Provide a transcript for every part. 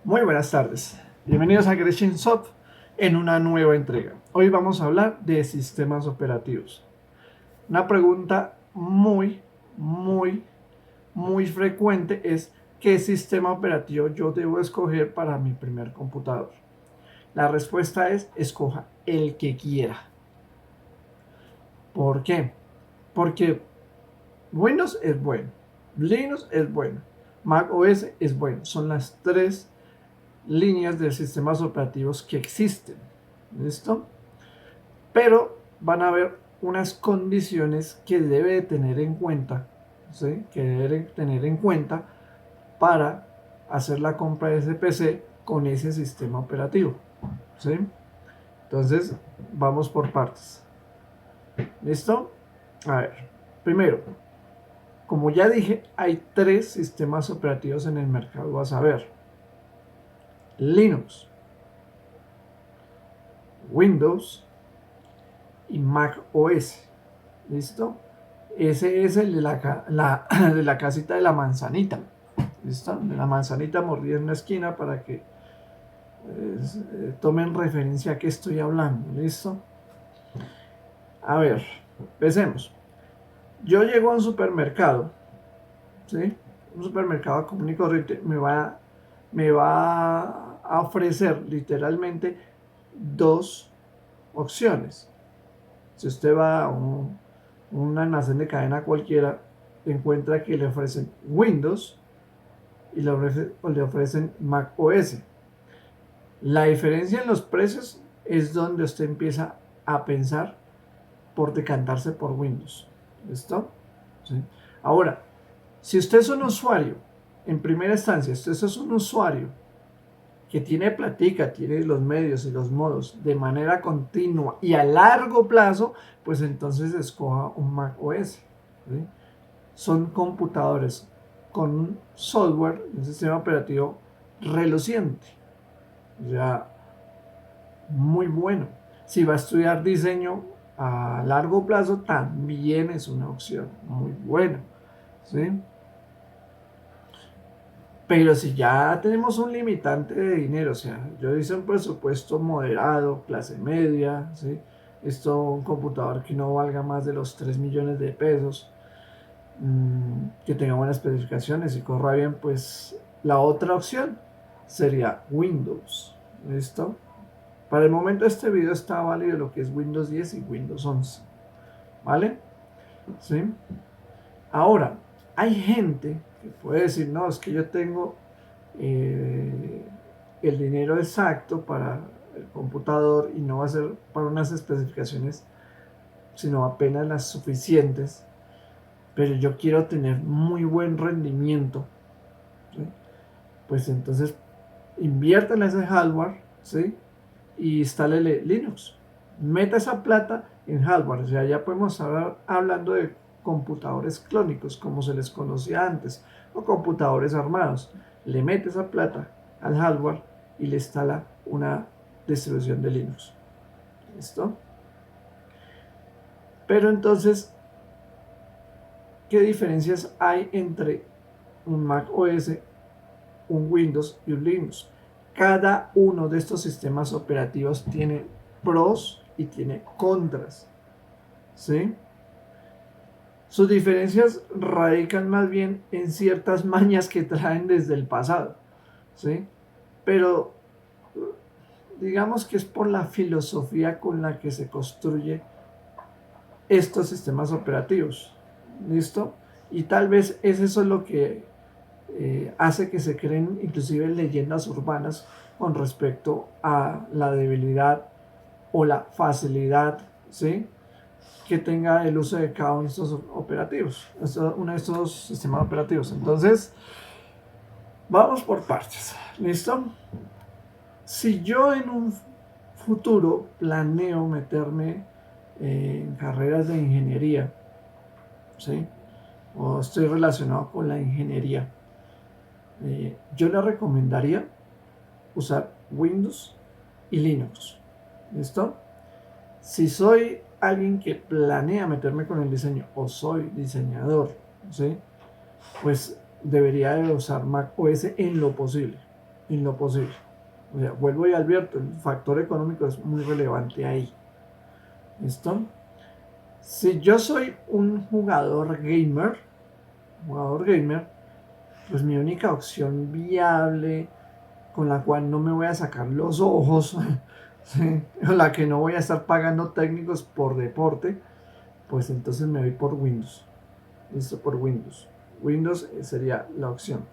Muy buenas tardes, bienvenidos a Gretchen Soft en una nueva entrega. Hoy vamos a hablar de sistemas operativos. Una pregunta muy frecuente es: ¿qué sistema operativo yo debo escoger para mi primer computador? La respuesta es: escoja el que quiera. ¿Por qué? Porque Windows es bueno, Linux es bueno, Mac OS es bueno. Son las tres líneas de sistemas operativos que existen. ¿Listo? Pero van a haber unas condiciones que debe tener en cuenta, ¿sí? Que debe tener en cuenta para hacer la compra de ese PC con ese sistema operativo, ¿sí? Entonces, vamos por partes. ¿Listo? A ver, primero, como ya dije, hay tres sistemas operativos en el mercado. Vas a ver: Linux, Windows y Mac OS. ¿Listo? Ese es el de de la casita de la manzanita. ¿Listo? De la manzanita mordida en una esquina para que tomen referencia a qué estoy hablando. ¿Listo? A ver, empecemos. Yo llego a un supermercado, ¿sí? Un supermercado común y corriente me va a ofrecer literalmente dos opciones. Si usted va a un almacén de cadena cualquiera, encuentra que le ofrecen Windows y le ofrecen Mac OS. La diferencia en los precios es donde usted empieza a pensar por decantarse por Windows. ¿Listo? ¿Sí? Ahora, si usted es un usuario, en primera instancia, usted es un usuario que tiene platica, tiene los medios y los modos de manera continua y a largo plazo, pues entonces escoja un Mac OS. ¿Sí? Son computadores con un software, un sistema operativo reluciente, o sea, muy bueno. Si va a estudiar diseño a largo plazo, también es una opción muy buena, ¿sí? Pero si ya tenemos un limitante de dinero, o sea, yo hice un presupuesto moderado, clase media, ¿sí? Esto, un computador que no valga más de los 3 millones de pesos, que tenga buenas especificaciones y corra bien, pues la otra opción sería Windows. ¿Listo? Para el momento este video está válido lo que es Windows 10 y Windows 11. ¿Vale? ¿Sí? Ahora, hay gente que puede decir: no, es que yo tengo eh, el dinero exacto para el computador y no va a ser para unas especificaciones sino apenas las suficientes, pero yo quiero tener muy buen rendimiento, ¿sí? Pues entonces invierta en ese hardware, ¿sí? Y instálele Linux. Meta esa plata en hardware. O sea, ya podemos estar hablando de computadores clónicos, como se les conocía antes, o computadores armados. Le mete esa plata al hardware y le instala una distribución de Linux. ¿Listo? Pero entonces, ¿qué diferencias hay entre un Mac OS, un Windows y un Linux? Cada uno de estos sistemas operativos tiene pros y tiene contras, ¿sí? Sus diferencias radican más bien en ciertas mañas que traen desde el pasado, ¿sí? Pero digamos que es por la filosofía con la que se construye estos sistemas operativos, ¿listo? Y tal vez es eso lo que hace que se creen inclusive leyendas urbanas con respecto a la debilidad o la facilidad, ¿sí?, que tenga el uso de cada uno de estos operativos, uno de estos sistemas operativos. Entonces, vamos por partes. ¿Listo? Si yo en un futuro planeo meterme en carreras de ingeniería, ¿sí?, o estoy relacionado con la ingeniería, yo le recomendaría usar Windows y Linux. ¿Listo? Si soy alguien que planea meterme con el diseño o soy diseñador, ¿sí?, pues debería de usar Mac OS en lo posible. en lo posible. O sea, vuelvo y advierto, el factor económico es muy relevante ahí. ¿Listo? Si yo soy un jugador gamer, pues mi única opción viable con la cual no me voy a sacar los ojos, ¿sí? Con la que no voy a estar pagando técnicos por deporte, pues entonces me voy por Windows. Listo, por Windows. Windows sería la opción.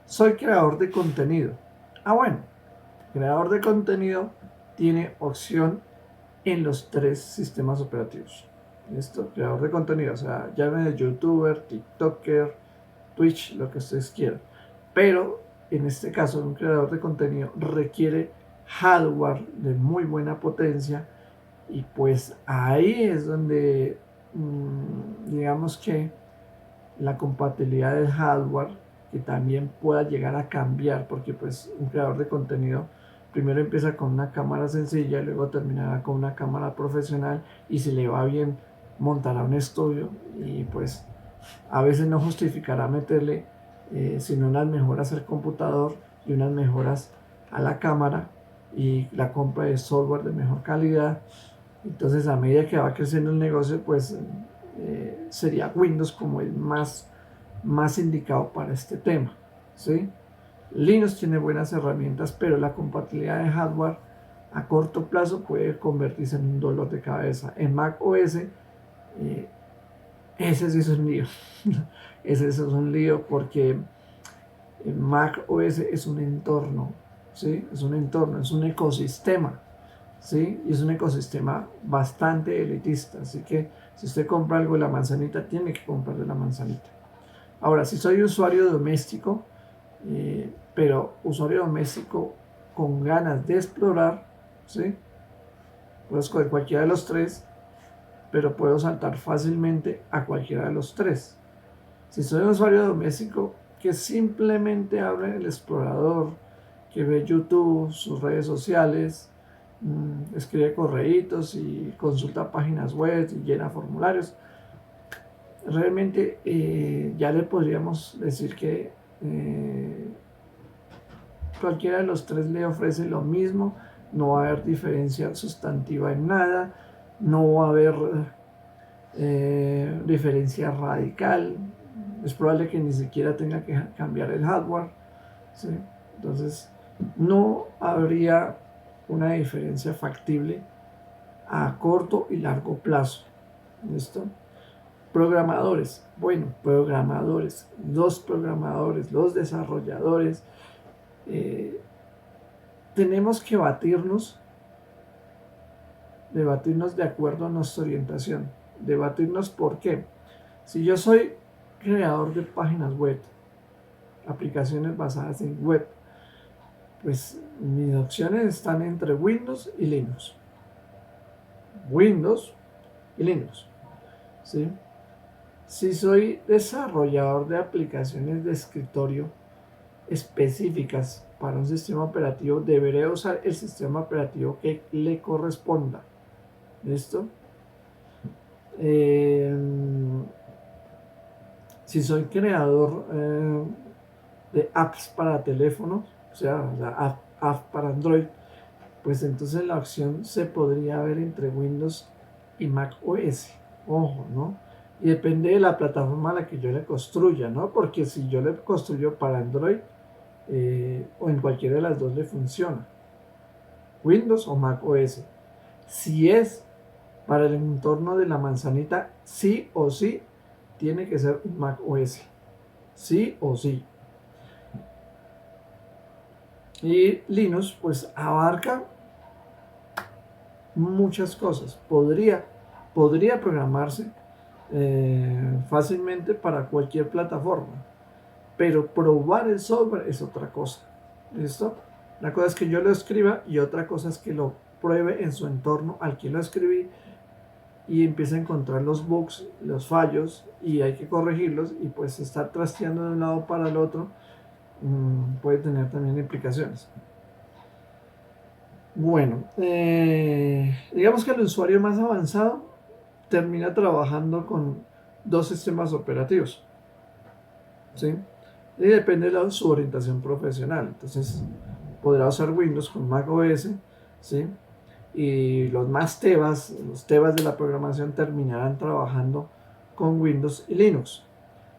Soy creador de contenido. Bueno, creador de contenido tiene opción en los 3 sistemas operativos. ¿Listo? Creador de contenido, o sea, llame de youtuber, tiktoker, Twitch, lo que ustedes quieran. Pero en este caso, un creador de contenido requiere hardware de muy buena potencia y pues ahí es donde digamos que la compatibilidad del hardware que también pueda llegar a cambiar, porque pues un creador de contenido primero empieza con una cámara sencilla y luego terminará con una cámara profesional y si le va bien montará un estudio y pues a veces no justificará meterle sino unas mejoras al computador y unas mejoras a la cámara y la compra de software de mejor calidad. Entonces a medida que va creciendo el negocio pues sería Windows como el más indicado para este tema, ¿sí? Linux tiene buenas herramientas, pero la compatibilidad de hardware a corto plazo puede convertirse en un dolor de cabeza. En Mac OS, ese sí es un lío. Ese es un lío porque Mac OS es un entorno, ¿sí? Es un entorno, es un ecosistema, ¿sí? Y es un ecosistema bastante elitista, así que si usted compra algo de la manzanita, tiene que comprar de la manzanita. Ahora, si soy usuario doméstico, pero usuario doméstico con ganas de explorar, ¿sí? Puedo escoger cualquiera de los 3, pero puedo saltar fácilmente a cualquiera de los 3. Si soy un usuario doméstico que simplemente abre el explorador, que ve YouTube, sus redes sociales, escribe correitos y consulta páginas web y llena formularios, realmente ya le podríamos decir que cualquiera de los 3 le ofrece lo mismo, no va a haber diferencia sustantiva en nada, no va a haber diferencia radical, es probable que ni siquiera tenga que cambiar el hardware, ¿sí? Entonces no habría una diferencia factible a corto y largo plazo. ¿Listo? Programadores, bueno, los programadores, los desarrolladores, tenemos que debatirnos de acuerdo a nuestra orientación. Debatirnos por qué. Si yo soy creador de páginas web, aplicaciones basadas en web, pues mis opciones están entre Windows y Linux. Windows y Linux. ¿Sí? Si soy desarrollador de aplicaciones de escritorio específicas para un sistema operativo, deberé usar el sistema operativo que le corresponda. ¿Listo? Si soy creador de apps para teléfonos, o sea app para Android, pues entonces la opción se podría ver entre Windows y Mac OS. Ojo, ¿no? Y depende de la plataforma a la que yo le construya, ¿no? Porque si yo le construyo para Android o en cualquiera de las dos le funciona. Windows o Mac OS. Si es para el entorno de la manzanita, sí o sí tiene que ser un Mac OS. Sí o sí. Y Linux pues abarca muchas cosas. Podría programarse fácilmente para cualquier plataforma, pero probar el software es otra cosa. ¿Listo? Una cosa es que yo lo escriba y otra cosa es que lo pruebe en su entorno al que lo escribí y empiece a encontrar los bugs, los fallos y hay que corregirlos y pues estar trasteando de un lado para el otro puede tener también implicaciones. Bueno, digamos que el usuario más avanzado termina trabajando con 2 sistemas operativos, ¿sí? y depende de su orientación profesional. Entonces podrá usar Windows con Mac OS, ¿sí? Y los tebas de la programación terminarán trabajando con Windows y Linux.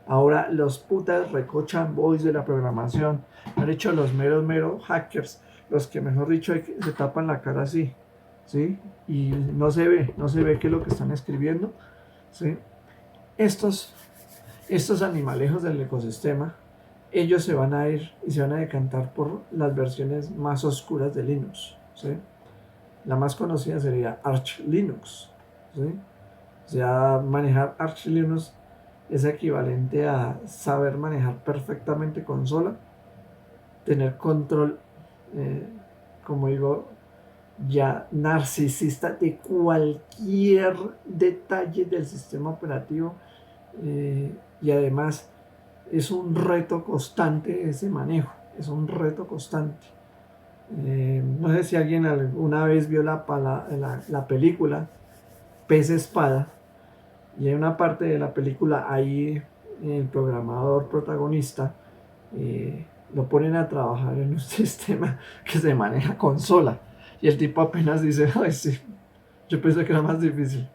Ahora los putas recochan boys de la programación, han hecho los meros hackers, los que mejor dicho se tapan la cara así, ¿sí? Y no se ve qué es lo que están escribiendo, ¿sí? Estos, estos animalejos del ecosistema, ellos se van a ir y se van a decantar por las versiones más oscuras de Linux, ¿sí? La más conocida sería Arch Linux, ¿sí? O sea, manejar Arch Linux es equivalente a saber manejar perfectamente consola, tener control, eh, como digo, ya narcisista de cualquier detalle del sistema operativo, y además es un reto constante ese manejo, es un reto constante. No sé si alguien alguna vez vio la película Pez Espada, y hay una parte de la película ahí el programador protagonista, lo ponen a trabajar en un sistema que se maneja consola y el tipo apenas dice, ay sí, yo pensé que era más difícil.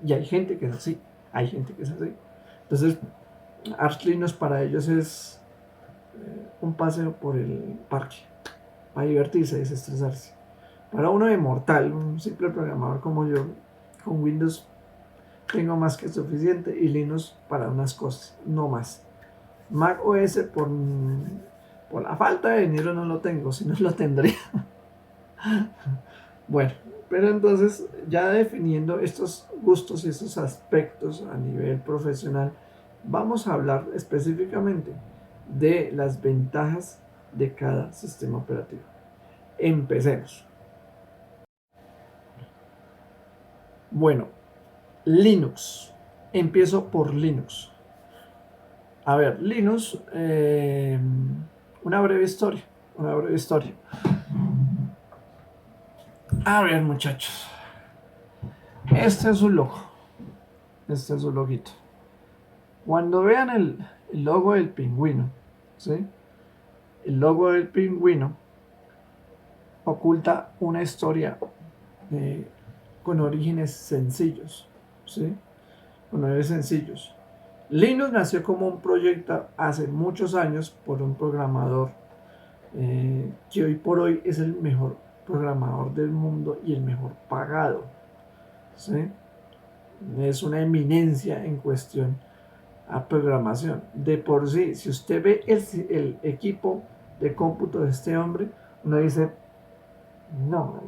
Y hay gente que es así, hay gente que es así. Entonces Arch Linux para ellos es un paseo por el parque, para divertirse y desestresarse. Para uno de mortal, un simple programador como yo, con Windows tengo más que suficiente y Linux para unas cosas, no más. Mac OS por la falta de dinero no lo tengo, si no lo tendría. Bueno, pero entonces ya definiendo estos gustos y estos aspectos a nivel profesional, vamos a hablar específicamente de las ventajas de cada sistema operativo. Empecemos. Bueno, Linux. Empiezo por Linux. A ver, Linux, una breve historia, una breve historia. A ver, muchachos, este es su logo, este es su loguito. Cuando vean el logo del pingüino, ¿sí? El logo del pingüino oculta una historia, eh, con orígenes sencillos, ¿sí? Con orígenes sencillos. Linux nació como un proyecto hace muchos años por un programador, que hoy por hoy es el mejor programador del mundo y el mejor pagado, ¿sí? Es una eminencia en cuestión a programación. De por sí, si usted ve el equipo de cómputo de este hombre, uno dice, no.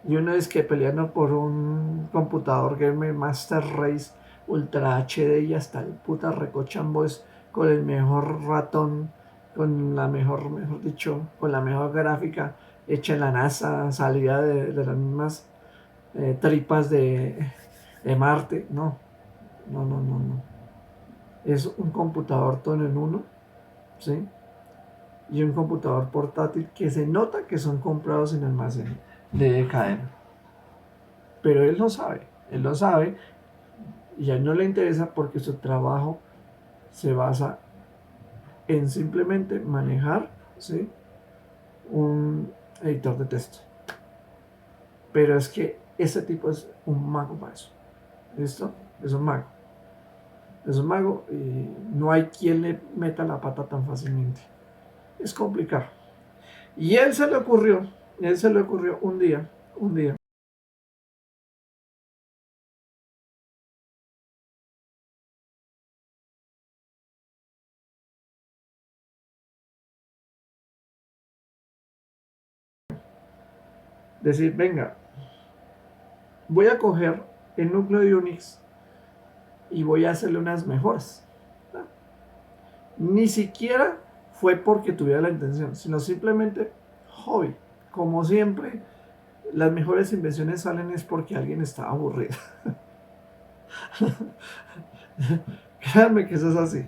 Y uno es que peleando por un computador Gamer Master Race Ultra HD y hasta el puta recochambo es con el mejor ratón, con la mejor dicho, con la mejor gráfica hecha en la NASA, salida de las mismas, tripas de Marte. No, no, no, no, no. Es un computador todo en uno, ¿sí? Y un computador portátil que se nota que son comprados en almacén de cadena. Pero él lo sabe y a él no le interesa porque su trabajo se basa en simplemente manejar, ¿sí? Un editor de texto. Pero es que ese tipo es un mago para eso. ¿Listo? Es un mago. Es un mago y no hay quien le meta la pata tan fácilmente. Es complicado. Y él se le ocurrió un día, decir, venga, voy a coger el núcleo de Unix y voy a hacerle unas mejoras. Ni siquiera fue porque tuviera la intención, sino simplemente hobby. Como siempre, las mejores invenciones salen es porque alguien está aburrido. Créanme que eso es así.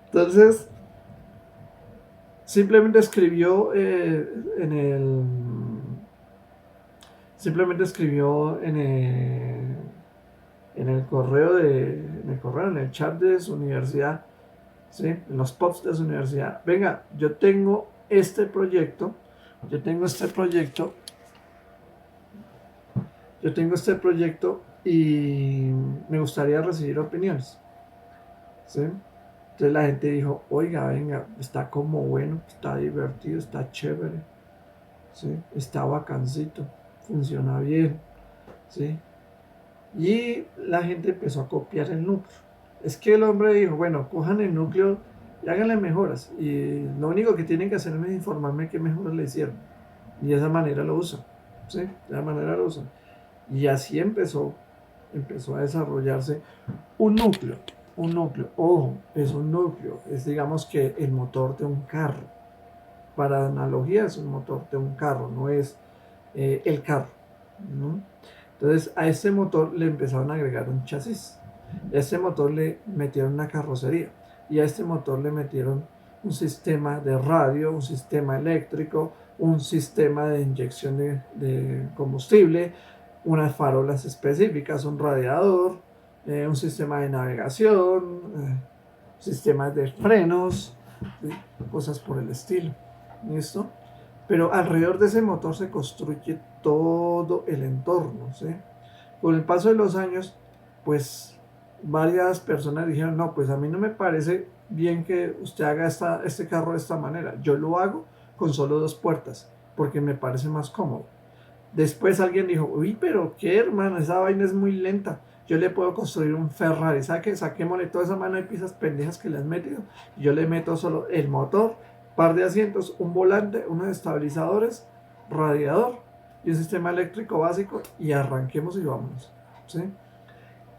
Entonces, simplemente escribió, simplemente escribió en el correo en el chat de su universidad, ¿sí? En los POPs de su universidad. Venga, yo tengo este proyecto, yo tengo este proyecto y me gustaría recibir opiniones, ¿sí? Entonces la gente dijo, oiga, venga, está como bueno, está divertido, está chévere, ¿sí? Está bacancito, funciona bien, ¿sí? Y la gente empezó a copiar el núcleo. Es que el hombre dijo, bueno, cojan el núcleo y háganle mejoras. Y lo único que tienen que hacer es informarme qué mejoras le hicieron. Y de esa manera lo usan, ¿sí? De esa manera lo usan. Y así empezó a desarrollarse un núcleo. Un núcleo, ojo, es un núcleo, es digamos que el motor de un carro. Para analogía es un motor de un carro, no es el carro, ¿no? Entonces a este motor le empezaron a agregar un chasis, a este motor le metieron una carrocería y a este motor le metieron un sistema de radio, un sistema eléctrico, un sistema de inyección de combustible, unas farolas específicas, un radiador, un sistema de navegación, sistemas de frenos, ¿sí? Cosas por el estilo. ¿Listo? Pero alrededor de ese motor se construye todo el entorno, ¿sí? Con el paso de los años, pues varias personas dijeron, no, pues a mí no me parece bien que usted haga este carro de esta manera. Yo lo hago con solo 2 puertas, porque me parece más cómodo. Después alguien dijo, uy, pero qué hermano, esa vaina es muy lenta. Yo le puedo construir un Ferrari. Saquémosle toda esa mano de piezas pendejas que le has metido. Yo le meto solo el motor, par de asientos, un volante, unos estabilizadores, radiador y un sistema eléctrico básico y arranquemos y vámonos, ¿sí?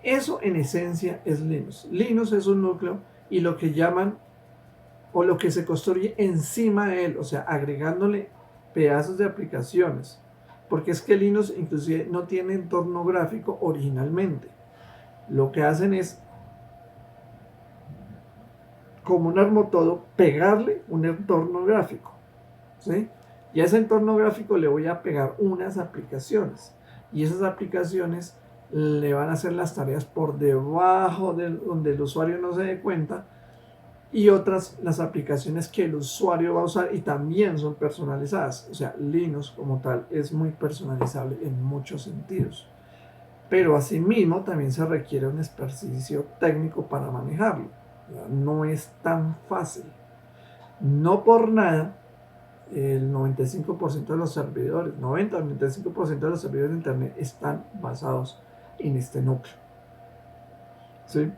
Eso en esencia es Linux. Linux es un núcleo y lo que llaman o lo que se construye encima de él, o sea, agregándole pedazos de aplicaciones. Porque es que Linux inclusive no tiene entorno gráfico originalmente. Lo que hacen es, como un armotodo, pegarle un entorno gráfico, ¿sí? Y a ese entorno gráfico le voy a pegar unas aplicaciones. Y esas aplicaciones le van a hacer las tareas por debajo de donde el usuario no se dé cuenta. Y otras, las aplicaciones que el usuario va a usar y también son personalizadas. O sea, Linux como tal es muy personalizable en muchos sentidos. Pero asimismo también se requiere un ejercicio técnico para manejarlo. No es tan fácil. No por nada, el 95% de los servidores, 90-95% de los servidores de Internet están basados en este núcleo, ¿sí?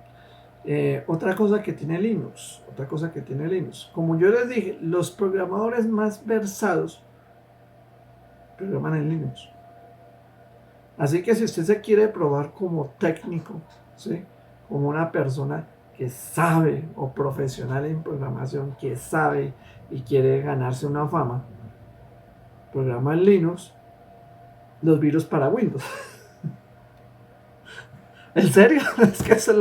Otra cosa que tiene Linux, como yo les dije, los programadores más versados programan en Linux. Así que si usted se quiere probar como técnico, ¿sí? Como una persona que sabe o profesional en programación, que sabe y quiere ganarse una fama, programa en Linux los virus para Windows. ¿En serio? Es que eso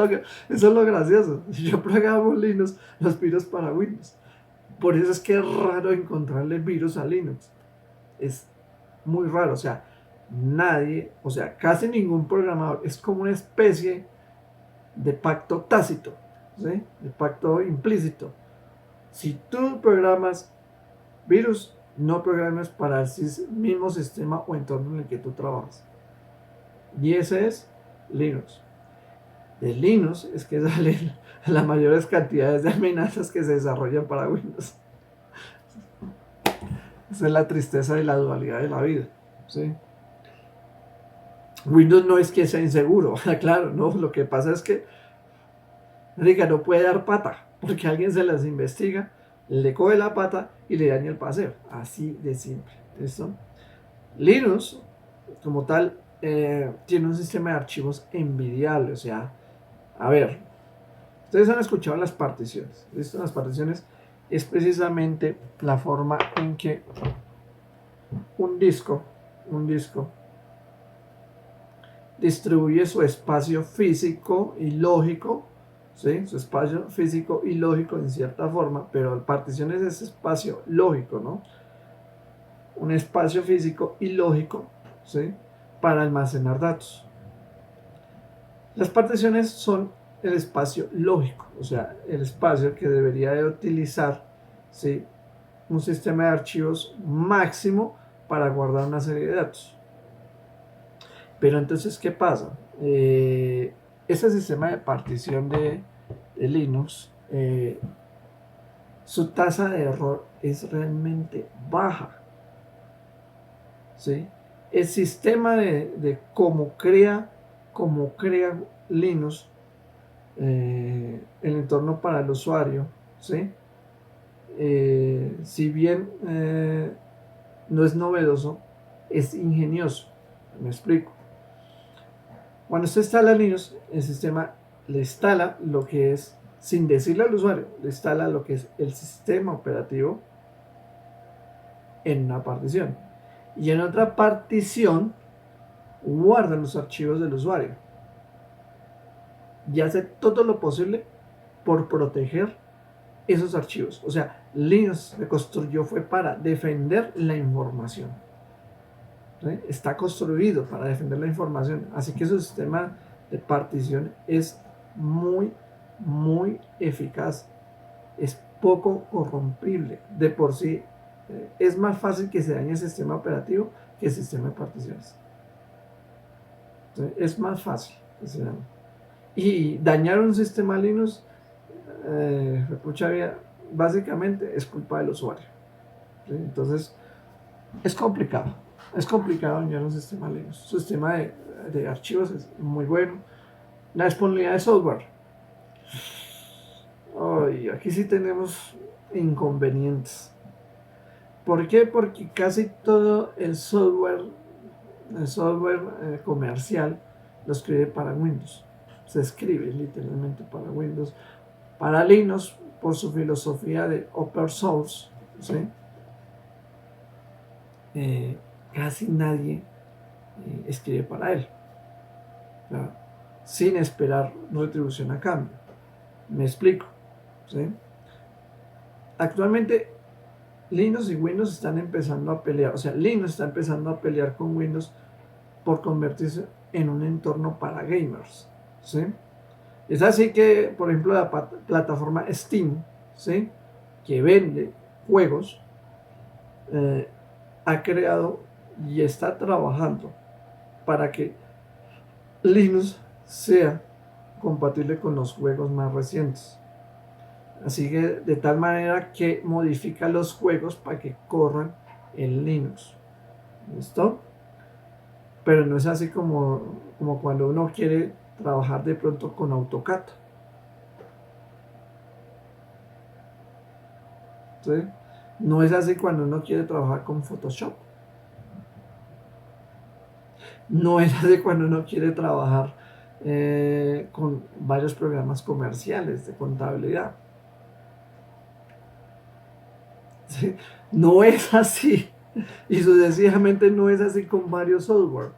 es lo gracioso. Yo programo Linux, los virus para Windows. Por eso es que es raro encontrarle virus a Linux. Es muy raro. O sea, nadie, o sea, casi ningún programador. Es como una especie de pacto tácito, ¿sí? De pacto implícito. Si tú programas virus, no programes para el mismo sistema o entorno en el que tú trabajas. Y ese es Linux. De Linux es que salen las mayores cantidades de amenazas que se desarrollan para Windows. Esa es la tristeza de la dualidad de la vida, ¿sí? Windows no es que sea inseguro, claro, no, lo que pasa es que no puede dar pata, porque alguien se las investiga, le coge la pata y le daña el paseo, así de simple. ¿Listo? Linux, como tal, tiene un sistema de archivos envidiable, o sea, a ver, ustedes han escuchado las particiones. ¿Listo? Las particiones es precisamente la forma en que un disco distribuye su espacio físico y lógico, ¿sí? Su espacio físico y lógico en cierta forma, pero particiones es ese espacio lógico, ¿no? Un espacio físico y lógico, ¿sí? Para almacenar datos. Las particiones son el espacio lógico, o sea, el espacio que debería de utilizar, ¿sí?, un sistema de archivos máximo para guardar una serie de datos. Pero entonces, ¿qué pasa? Ese sistema de partición de Linux, su tasa de error es realmente baja, ¿sí? El sistema de cómo crea Linux, el entorno para el usuario, ¿sí? Si bien no es novedoso, es ingenioso. Me explico. Cuando usted instala Linux, el sistema le instala lo que es, sin decirle al usuario, le instala lo que es el sistema operativo en una partición. Y en otra partición guarda los archivos del usuario. Y hace todo lo posible por proteger esos archivos. O sea, Linux se construyó fue para defender la información. ¿Sí? Está construido para defender la información. Así que su sistema de partición es muy, muy eficaz. Es poco corrompible. De por sí, es más fácil que se dañe el sistema operativo que el sistema de particiones. ¿Sí? Es más fácil que se dañe. Y dañar un sistema Linux, básicamente es culpa del usuario. ¿Sí? Entonces, es complicado. Es complicado dañar un sistema Linux. Su sistema de archivos es muy bueno. La disponibilidad de software. Aquí sí tenemos inconvenientes. ¿Por qué? Porque casi todo el software comercial lo escribe para Windows. Se escribe literalmente para Windows. Para Linux, por su filosofía de open source, ¿sí? Casi nadie escribe para él, ¿no?, sin esperar retribución a cambio. Me explico, ¿sí? Actualmente Linux y Windows están empezando a pelear, o sea, Linux está empezando a pelear con Windows por convertirse en un entorno para gamers, ¿sí? Es así que, por ejemplo, la plataforma Steam, ¿sí?, que vende juegos, ha creado y está trabajando para que Linux sea compatible con los juegos más recientes. Así que de tal manera que modifica los juegos para que corran en Linux. ¿Listo? Pero no es así como cuando uno quiere trabajar de pronto con AutoCAD. ¿Sí? No es así cuando uno quiere trabajar con Photoshop. No es así cuando uno quiere trabajar con varios programas comerciales de contabilidad. ¿Sí? No es así. Y sucesivamente no es así con varios software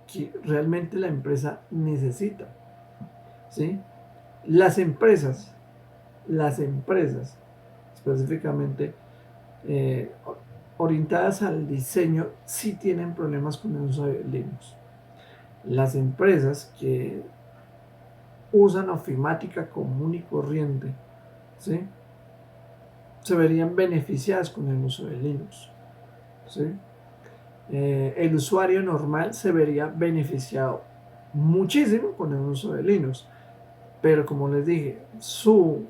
que realmente la empresa necesita. ¿Sí? Las empresas específicamente eh, orientadas al diseño sí tienen problemas con el uso de Linux. Las empresas que usan ofimática común y corriente, ¿sí?, se verían beneficiadas con el uso de Linux, ¿sí? El usuario normal se vería beneficiado muchísimo con el uso de Linux, pero como les dije, su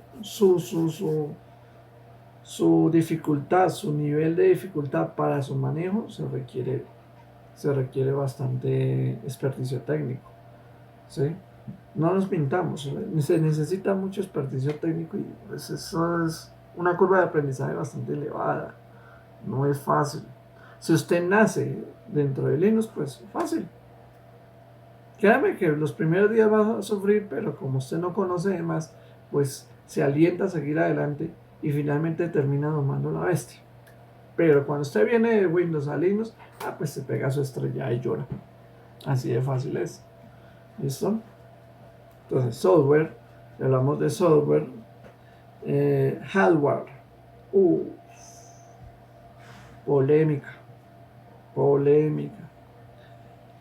dificultad, su nivel de dificultad para su manejo se requiere bastante experticio técnico, ¿sí? No nos pintamos, se necesita mucho experticio técnico y pues eso es una curva de aprendizaje bastante elevada, no es fácil. Si usted nace dentro de Linux, pues fácil. Créame que los primeros días va a sufrir, pero como usted no conoce de más, pues se alienta a seguir adelante y finalmente termina domando la bestia. Pero cuando usted viene de Windows a Linux, pues se pega su estrella y llora. Así de fácil es. ¿Listo? Entonces, software, hablamos de software, hardware, polémica.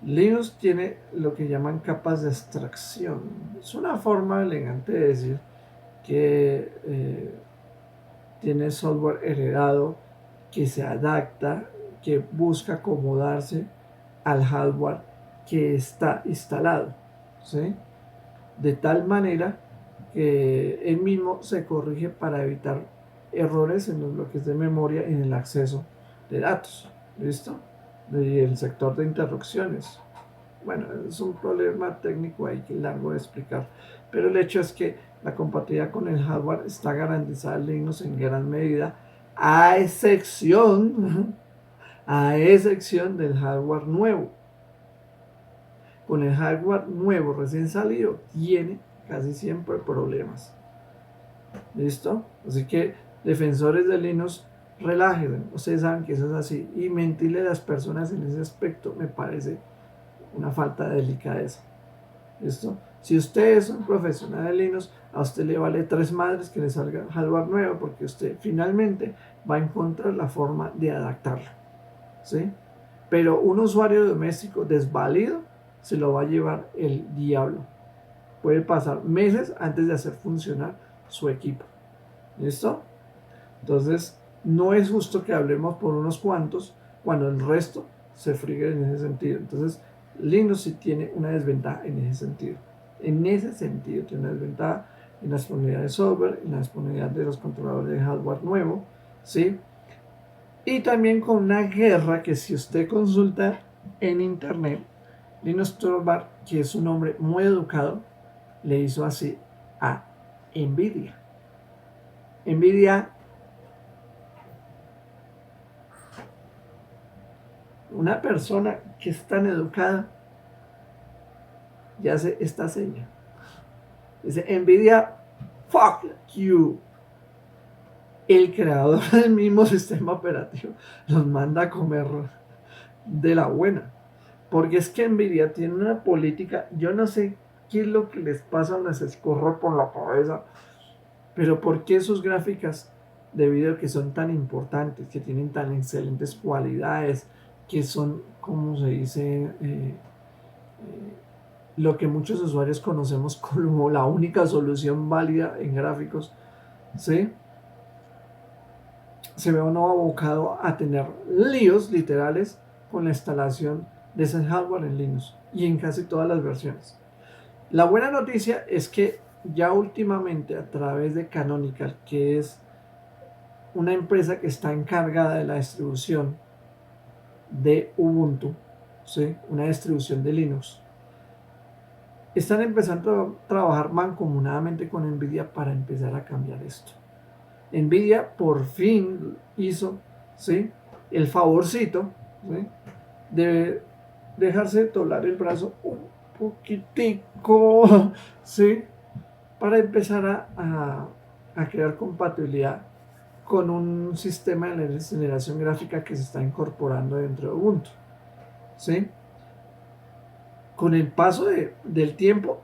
Linux tiene lo que llaman capas de abstracción. Es una forma elegante de decir que tiene software heredado, que se adapta, que busca acomodarse al hardware que está instalado, ¿sí? De tal manera que él mismo se corrige para evitar errores en los bloques de memoria y en el acceso de datos. ¿Listo? Y el sector de interrupciones. Bueno, es un problema técnico ahí que es largo de explicar, pero el hecho es que la compatibilidad con el hardware está garantizada en Linux en gran medida, a excepción, a excepción del hardware nuevo. Con el hardware nuevo recién salido tiene casi siempre problemas. ¿Listo? Así que defensores de Linux, relájense. Ustedes saben que eso es así. Y mentirle a las personas en ese aspecto me parece una falta de delicadeza. ¿Listo? Si usted es un profesional de Linux, a usted le vale 3 madres que le salga hardware nuevo porque usted finalmente va a encontrar la forma de adaptarlo. ¿Sí? Pero un usuario doméstico desvalido se lo va a llevar el diablo. Puede pasar meses antes de hacer funcionar su equipo. ¿Listo? Entonces, no es justo que hablemos por unos cuantos cuando el resto se friegue en ese sentido. Entonces, Linux sí tiene una desventaja en ese sentido. En ese sentido tiene una desventaja en la disponibilidad de software, en la disponibilidad de los controladores de hardware nuevo, ¿sí? Y también con una guerra que si usted consulta en internet, Linus Torvald, que es un hombre muy educado, le hizo así a Nvidia. Nvidia, una persona que es tan educada, ya hace esta seña. Dice, Nvidia, fuck you. El creador del mismo sistema operativo los manda a comer de la buena. Porque es que Nvidia tiene una política, yo no sé qué es lo que les pasa, les escorre por la cabeza, pero ¿por qué sus gráficas de video que son tan importantes, que tienen tan excelentes cualidades, que son, como se dice, lo que muchos usuarios conocemos como la única solución válida en gráficos, ¿sí? Se ve uno abocado a tener líos literales con la instalación de ese hardware en Linux y en casi todas las versiones. La buena noticia es que ya últimamente a través de Canonical, que es una empresa que está encargada de la distribución de Ubuntu, ¿sí? Una distribución de Linux, están empezando a trabajar mancomunadamente con Nvidia para empezar a cambiar esto. Nvidia por fin hizo, ¿sí?, el favorcito, ¿sí?, de dejarse doblar el brazo un poquitico, ¿sí?, para empezar a crear compatibilidad con un sistema de generación gráfica que se está incorporando dentro de Ubuntu, ¿sí? Con el paso del tiempo,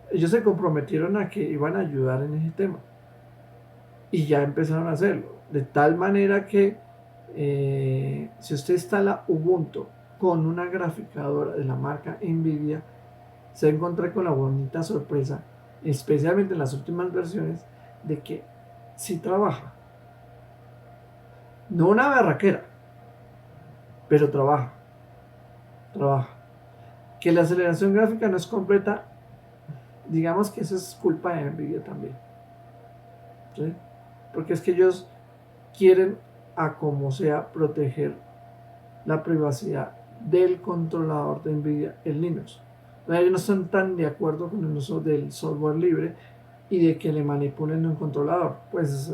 ellos se comprometieron a que iban a ayudar en ese tema y ya empezaron a hacerlo, de tal manera que si usted instala Ubuntu con una graficadora de la marca Nvidia, se va a encontrar con la bonita sorpresa, especialmente en las últimas versiones, de que sí trabaja. No una barraquera, pero trabaja. Trabaja. Que la aceleración gráfica no es completa, digamos que eso es culpa de Nvidia también, ¿sí? Porque es que ellos quieren a como sea proteger la privacidad del controlador de Nvidia en Linux. Ellos no están tan de acuerdo con el uso del software libre y de que le manipulen un controlador. Pues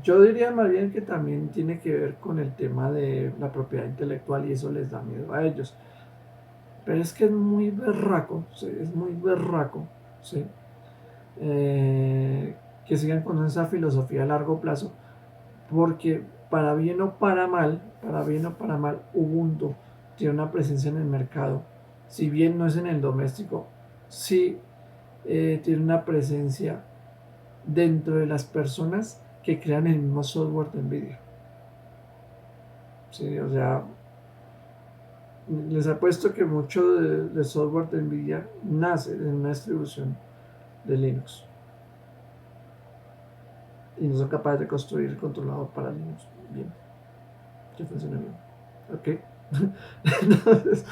yo diría más bien que también tiene que ver con el tema de la propiedad intelectual y eso les da miedo a ellos. Pero es que es muy berraco, ¿sí? Es muy berraco, ¿sí? Que sigan con esa filosofía a largo plazo, porque para bien o para mal, Ubuntu tiene una presencia en el mercado. Si bien no es en el doméstico, sí tiene una presencia dentro de las personas que crean el mismo software de Nvidia. Sí, o sea, Les apuesto que mucho de software de NVIDIA nace en una distribución de Linux y no son capaces de construir el controlador para Linux bien, que funcione bien. ¿Ok? Entonces,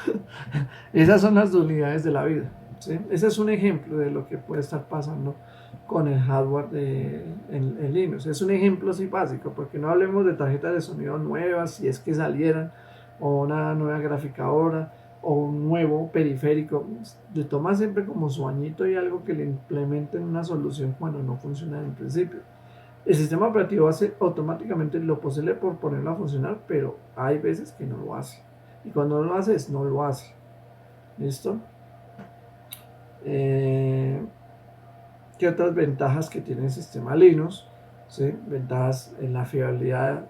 esas son las dualidades de la vida. ¿Sí? Ese es un ejemplo de lo que puede estar pasando con el hardware en Linux. Es un ejemplo así básico, porque no hablemos de tarjetas de sonido nuevas, si es que salieran, o una nueva graficadora, o un nuevo periférico. Le toma siempre como su añito y algo que le implementen una solución cuando no funciona en principio. El sistema operativo hace automáticamente lo posible por ponerlo a funcionar, pero hay veces que no lo hace. Y cuando no lo hace, no lo hace. ¿Listo? ¿Qué otras ventajas que tiene el sistema Linux? ¿Sí? Ventajas en la fiabilidad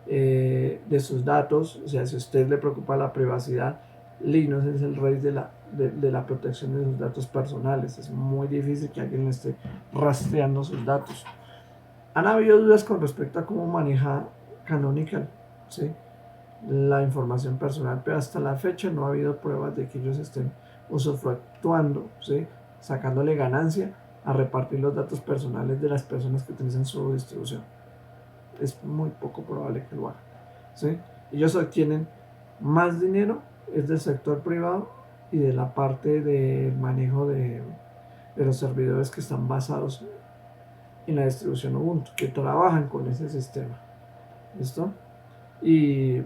de sus datos. O sea, si a usted le preocupa la privacidad, Linux es el rey de la protección de sus datos personales. Es muy difícil que alguien le esté rastreando sus datos. Han habido dudas con respecto a cómo maneja Canonical, ¿sí? La información personal, pero hasta la fecha no ha habido pruebas de que ellos estén usufructuando, ¿sí? Sacándole ganancia a repartir los datos personales de las personas que utilizan su distribución. Es muy poco probable que lo hagan, ¿sí? Ellos obtienen más dinero, es del sector privado y de la parte del manejo de los servidores que están basados en la distribución Ubuntu, que trabajan con ese sistema. ¿Listo? Y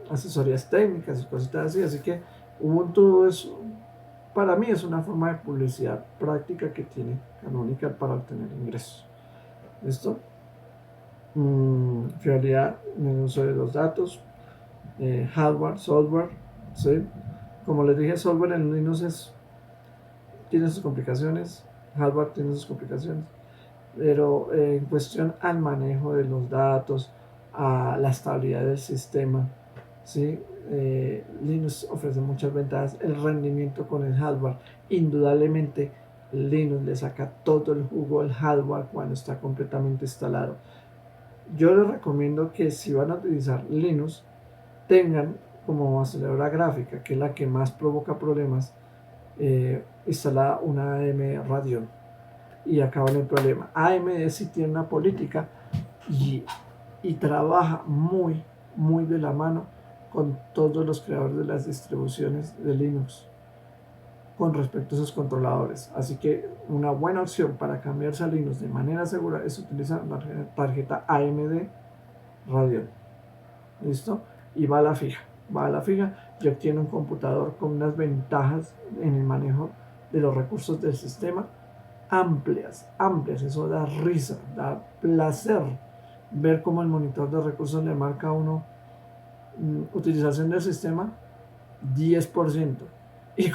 asesorías técnicas y cositas así. Así que Ubuntu para mí es una forma de publicidad práctica que tiene Canonical para obtener ingresos. ¿Listo? Fiabilidad en el uso de los datos, hardware, software. ¿Sí? Como les dije, software en Linux tiene sus complicaciones, hardware tiene sus complicaciones. Pero en cuestión al manejo de los datos, a la estabilidad del sistema, ¿sí? Linux ofrece muchas ventajas. El rendimiento con el hardware, indudablemente Linux le saca todo el jugo al hardware cuando está completamente instalado. Yo les recomiendo que si van a utilizar Linux, tengan como aceleradora gráfica, que es la que más provoca problemas, instalada una AMD Radeon y acaban el problema. AMD sí tiene una política y, y trabaja muy de la mano con todos los creadores de las distribuciones de Linux con respecto a sus controladores. Así que una buena opción para cambiarse a Linux de manera segura es utilizar la tarjeta AMD Radeon. ¿Listo? Y va a la fija. Va a la fija y obtiene un computador con unas ventajas en el manejo de los recursos del sistema amplias, eso da risa, da placer ver cómo el monitor de recursos le marca a uno utilización del sistema 10% y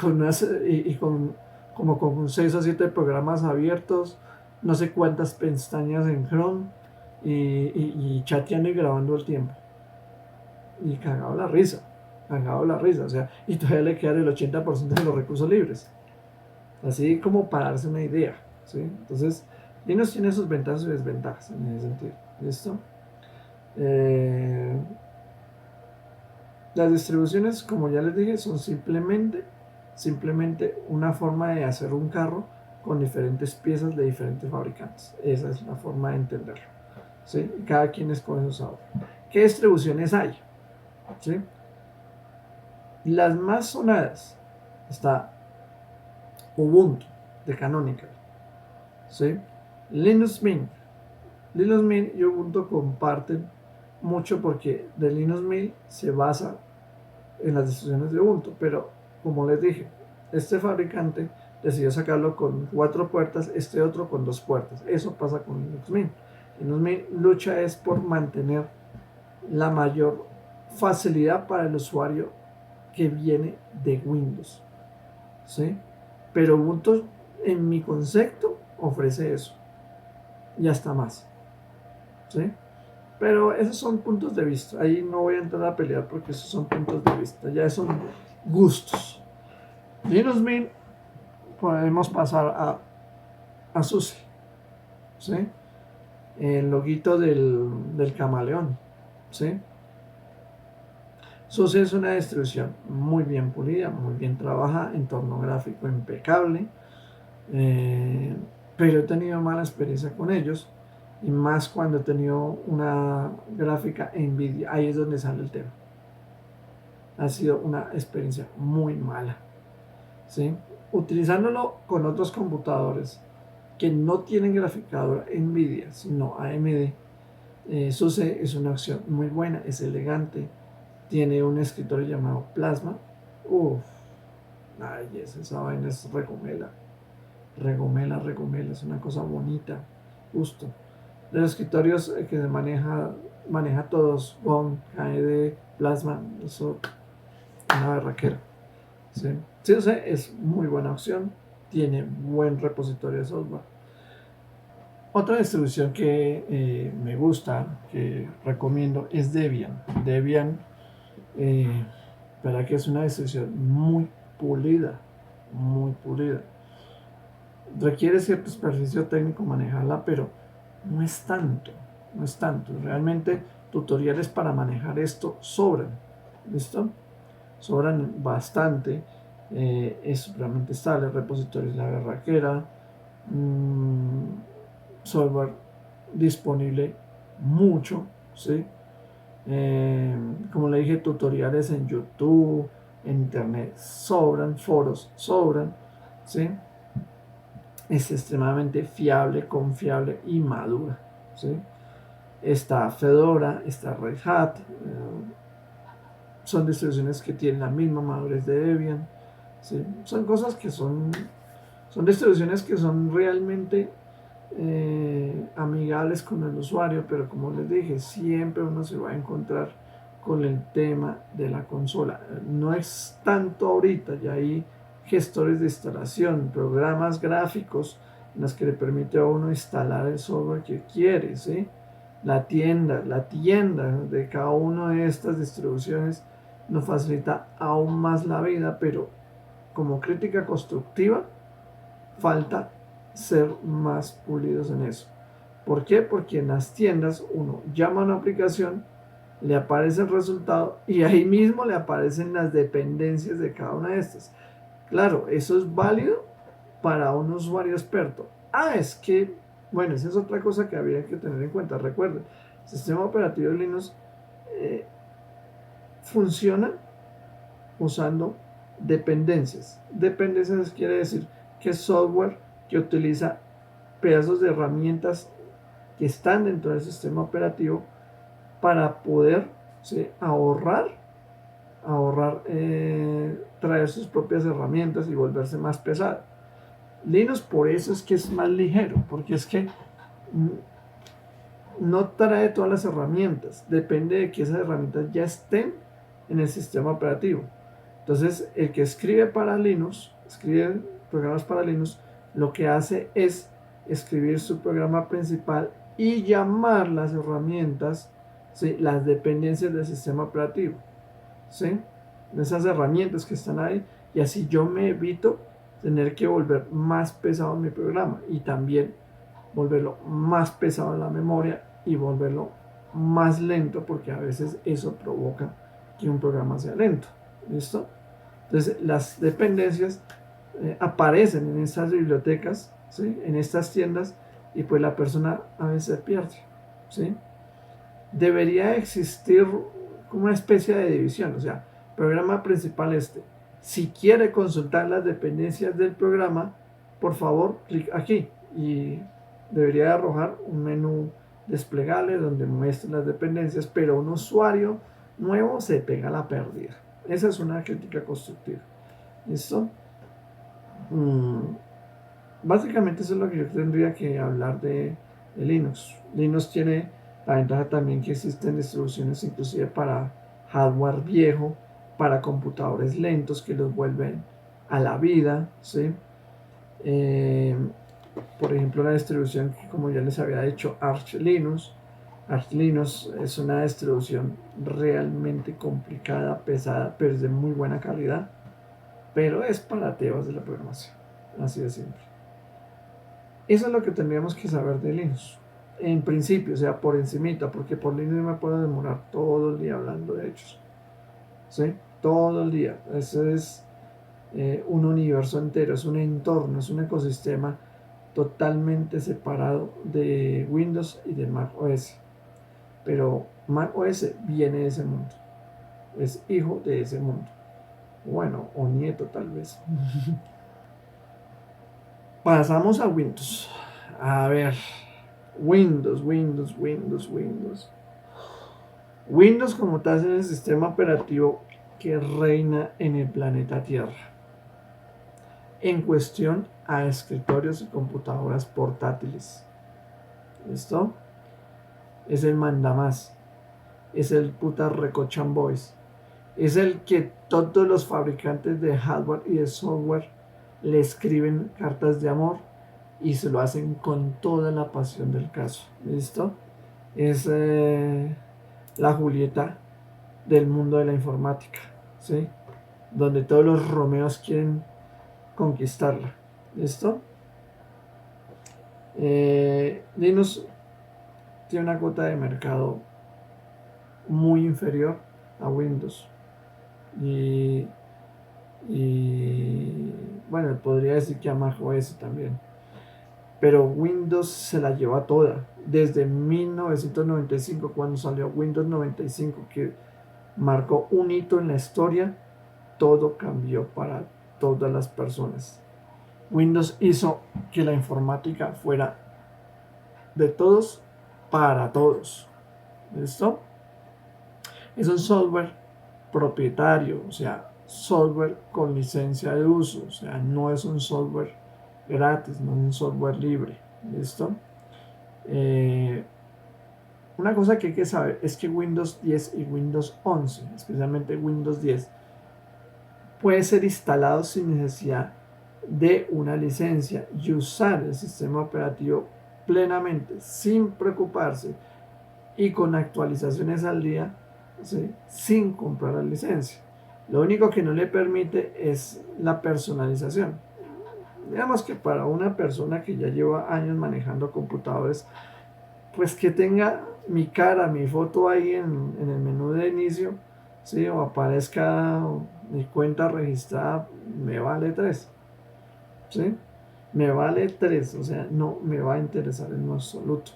con como con 6 o 7 programas abiertos, no sé cuántas pestañas en Chrome y chateando y grabando el tiempo y cagado la risa, o sea, y todavía le queda el 80% de los recursos libres, así como para darse una idea. ¿Sí? Entonces, Linux tiene sus ventajas y desventajas en ese sentido. ¿Listo? Las distribuciones, como ya les dije, son simplemente una forma de hacer un carro con diferentes piezas de diferentes fabricantes. Esa es la forma de entenderlo. ¿Sí? Cada quien escoge su sabor. ¿Qué distribuciones hay? ¿Sí? Las más sonadas está Ubuntu de Canonical. ¿Sí? Linux Mint. Linux Mint y Ubuntu comparten mucho porque de Linux Mint se basa en las distribuciones de Ubuntu, pero como les dije, este fabricante decidió sacarlo con 4 puertas, este otro con 2 puertas. Eso pasa con Linux Mint. Linux Mint lucha es por mantener la mayor facilidad para el usuario que viene de Windows, ¿sí? Pero Ubuntu, en mi concepto, ofrece eso y hasta más, ¿sí? Pero esos son puntos de vista. Ahí no voy a entrar a pelear porque esos son puntos de vista. Ya son gustos. Linux Mint podemos pasar a SUSE, ¿sí? El loguito del camaleón, ¿sí? SUSE es una distribución muy bien pulida, muy bien trabajada, entorno gráfico impecable, pero he tenido mala experiencia con ellos, y más cuando he tenido una gráfica NVIDIA. Ahí es donde sale el tema. Ha sido una experiencia muy mala, ¿sí? Utilizándolo con otros computadores que no tienen graficadora NVIDIA, sino AMD, SUSE es una opción muy buena, es elegante, tiene un escritorio llamado Plasma. Uff, ay, esa vaina es regomela, regomela, es una cosa bonita, justo. De los escritorios que se maneja todos, BOM, KED, Plasma, eso es una berraquera. ¿Sí? SUSE es muy buena opción, tiene buen repositorio de software. Otra distribución que me gusta, que recomiendo, es Debian. Debian, para que es una distribución muy pulida, muy pulida. Requiere cierto ejercicio técnico manejarla, pero no es tanto, no es tanto. Realmente tutoriales para manejar esto sobran, ¿listo? Sobran bastante. Es supremamente estable, repositorios la berraquera, software disponible mucho, ¿sí? Como le dije, tutoriales en YouTube, en internet sobran, foros sobran, ¿sí? Es extremadamente fiable, confiable y madura, ¿sí? Está Fedora, está Red Hat, son distribuciones que tienen la misma madurez de Debian, ¿sí? Son cosas que son distribuciones que son realmente amigables con el usuario, pero como les dije, siempre uno se va a encontrar con el tema de la consola. No es tanto ahorita, ya hay gestores de instalación, programas gráficos en los que le permite a uno instalar el software que quiere, ¿sí? La tienda de cada una de estas distribuciones nos facilita aún más la vida, pero como crítica constructiva, falta ser más pulidos en eso. ¿Por qué? Porque en las tiendas uno llama a una aplicación, le aparece el resultado y ahí mismo le aparecen las dependencias de cada una de estas. Claro, eso es válido para un usuario experto. Es que, bueno, esa es otra cosa que habría que tener en cuenta. Recuerden, el sistema operativo de Linux eh, funciona usando dependencias. Dependencias quiere decir que es software que utiliza pedazos de herramientas que están dentro del sistema operativo para poder, ¿sí?, ahorrar, traer sus propias herramientas y volverse más pesado. Linux por eso es que es más ligero, porque es que no trae todas las herramientas, depende de que esas herramientas ya estén en el sistema operativo. Entonces, el que escribe para Linux, escribe programas para Linux, lo que hace es escribir su programa principal y llamar las herramientas, ¿sí?, las dependencias del sistema operativo, ¿sí?, esas herramientas que están ahí, y así yo me evito tener que volver más pesado mi programa y también volverlo más pesado en la memoria y volverlo más lento, porque a veces eso provoca que un programa sea lento. ¿Listo? Entonces las dependencias aparecen en estas bibliotecas, ¿sí?, en estas tiendas, y pues la persona a veces pierde, ¿sí? Debería existir como una especie de división, o sea, programa principal si quiere consultar las dependencias del programa, por favor, clic aquí y debería arrojar un menú desplegable donde muestre las dependencias, pero un usuario nuevo se pega la pérdida. Esa es una crítica constructiva. ¿Listo? Básicamente eso es lo que yo tendría que hablar de Linux. Linux tiene la ventaja también que existen distribuciones inclusive para hardware viejo, para computadores lentos que los vuelven a la vida, ¿sí? Por ejemplo, la distribución que, como ya les había dicho, Arch Linux. Arch Linux es una distribución realmente complicada, pesada, pero es de muy buena calidad, pero es para temas de la programación, así de simple. Eso es lo que tendríamos que saber de Linux, en principio, o sea, por encimita, porque por Linux me puedo demorar todo el día hablando de ellos. ¿sí? Todo el día. Ese es un universo entero, es un entorno, es un ecosistema totalmente separado de Windows y de Mac OS. Pero Mac OS viene de ese mundo, es hijo de ese mundo. Bueno, o nieto tal vez. Pasamos a Windows. A ver, Windows. Windows como tal es el sistema operativo que reina en el planeta Tierra en cuestión a escritorios y computadoras portátiles. ¿Listo? Es el mandamás. Es el puta recochamboys. Es el que todos los fabricantes de hardware y de software le escriben cartas de amor y se lo hacen con toda la pasión del caso. ¿Listo? Es la Julieta del mundo de la informática, ¿sí? Donde todos los Romeos quieren conquistarla. ¿Listo? Linux tiene una cuota de mercado muy inferior a Windows. Y bueno, podría decir que a Mac OS también. Pero Windows se la lleva toda. Desde 1995, cuando salió Windows 95, que marcó un hito en la historia, todo cambió para todas las personas. Windows hizo que la informática fuera de todos para todos. ¿Listo? Es un software propietario, o sea, software con licencia de uso, o sea, no es un software gratis, no es un software libre. ¿Listo? Una cosa que hay que saber es que Windows 10 y Windows 11, especialmente Windows 10, puede ser instalado sin necesidad de una licencia y usar el sistema operativo plenamente, sin preocuparse y con actualizaciones al día, ¿sí? Sin comprar la licencia. Lo único que no le permite es la personalización. Digamos que para una persona que ya lleva años manejando computadores, pues que tenga mi cara, mi foto ahí en el menú de inicio, ¿sí? O aparezca mi cuenta registrada, me vale 3, ¿sí? Me vale 3, o sea, no me va a interesar en lo absoluto,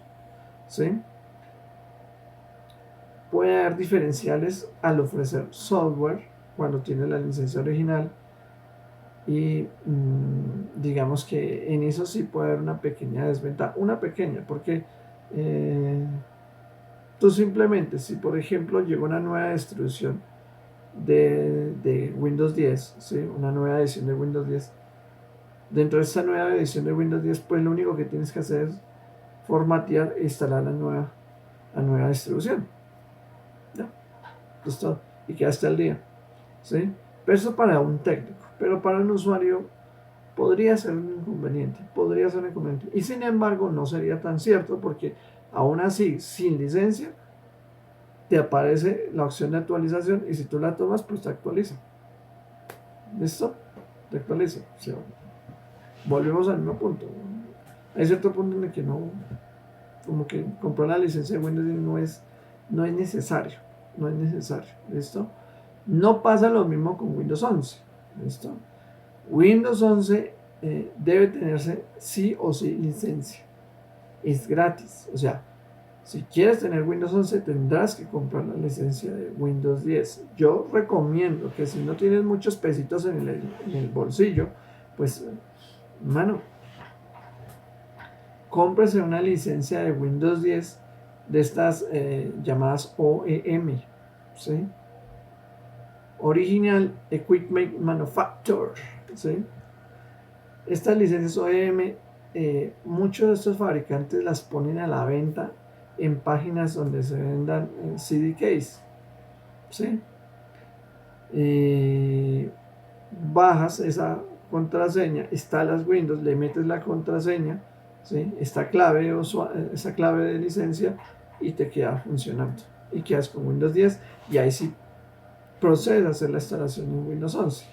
¿sí? Puede haber diferenciales al ofrecer software cuando tiene la licencia original y digamos que en eso sí puede haber una pequeña desventaja, una pequeña, porque tú simplemente, si por ejemplo llega una nueva distribución de Windows 10, ¿sí? Una nueva edición de Windows 10, dentro de esa nueva edición de Windows 10, pues lo único que tienes que hacer es formatear e instalar la nueva distribución. ¿Ya? Listo. Y quedaste al día. ¿Sí? Pero eso para un técnico, pero para un usuario podría ser un inconveniente, y sin embargo no sería tan cierto porque aún así, sin licencia, te aparece la opción de actualización y si tú la tomas, pues te actualiza. ¿Listo? Te actualiza. O sea, volvemos al mismo punto. Hay cierto punto en el que no, como que comprar la licencia de Windows no es necesario, no es necesario. ¿Listo? No pasa lo mismo con Windows 11. ¿Listo? Windows 11 debe tenerse sí o sí licencia. Es gratis. O sea, si quieres tener Windows 11 tendrás que comprar la licencia de Windows 10. Yo recomiendo que si no tienes muchos pesitos en el bolsillo, pues, mano, cómprese una licencia de Windows 10 de estas llamadas OEM. ¿Sí? Original Equipment Manufacturer. ¿Sí? Estas licencias OEM, muchos de estos fabricantes las ponen a la venta en páginas donde se vendan CD case. ¿Sí? Bajas esa contraseña, instalas Windows, le metes la contraseña, ¿sí? Esa clave de licencia y te queda funcionando. Y quedas con Windows 10 y ahí sí procedes a hacer la instalación en Windows 11.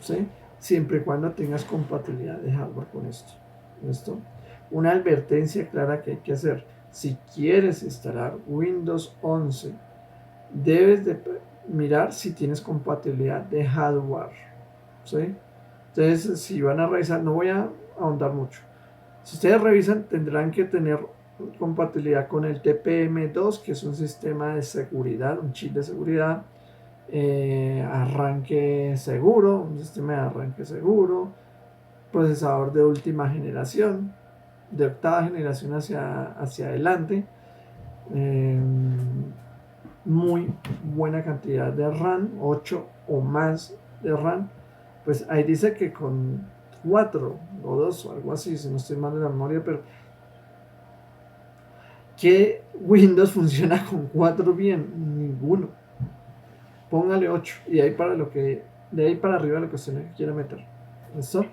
¿Sí? Siempre y cuando tengas compatibilidad de hardware con esto. ¿Listo? Una advertencia clara que hay que hacer. Si quieres instalar Windows 11, debes de mirar si tienes compatibilidad de hardware, ¿sí? Entonces, si van a revisar, no voy a ahondar mucho. Si ustedes revisan, tendrán que tener compatibilidad con el TPM2, que es un sistema de seguridad, un chip de seguridad, arranque seguro, un sistema de arranque seguro, procesador de última generación, de octava generación hacia adelante, muy buena cantidad de RAM, 8 o más de RAM. Pues ahí dice que con 4 o 2 o algo así, si no estoy mal de la memoria, pero ¿qué Windows funciona con 4 bien? Ninguno. Póngale 8 y de ahí para arriba lo que usted quiere meter. ¿Listo?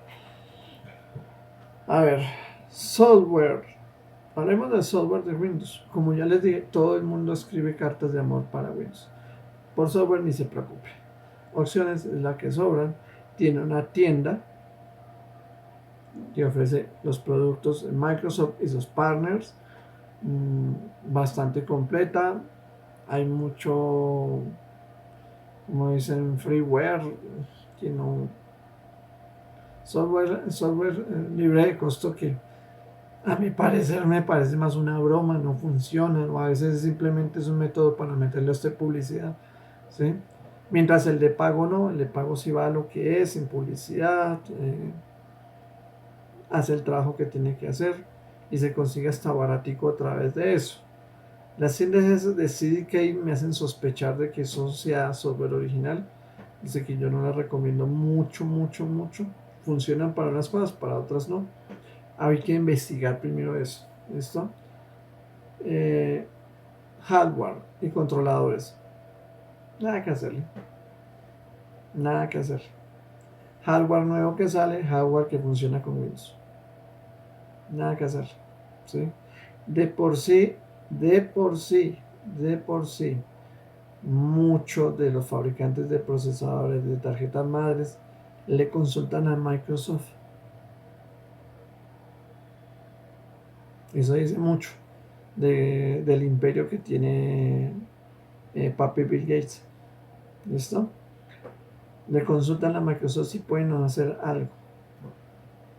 A ver, software. Hablemos del software de Windows. Como ya les dije, todo el mundo escribe cartas de amor para Windows. Por software ni se preocupe. Opciones es la que sobran. Tiene una tienda que ofrece los productos de Microsoft y sus partners. Bastante completa. Hay mucho, como dicen, freeware, que no, software libre de costo que a mi parecer me parece más una broma, no funciona, o a veces simplemente es un método para meterle a usted publicidad, ¿sí? Mientras el de pago no, el de pago sí va a lo que es, sin publicidad, hace el trabajo que tiene que hacer y se consigue hasta baratico a través de eso. Las tiendas de CDK me hacen sospechar de que eso sea software original. Dice que yo no las recomiendo mucho. Funcionan para unas cosas, para otras no. Hay que investigar primero eso. ¿Listo? Hardware y controladores. Nada que hacerle. Nada que hacer. Hardware nuevo que sale, hardware que funciona con Windows. Nada que hacer. ¿Sí? De por sí, muchos de los fabricantes de procesadores, de tarjetas madres, le consultan a Microsoft. Eso dice mucho del imperio que tiene papi Bill Gates. ¿Listo? Le consultan a Microsoft si pueden hacer algo.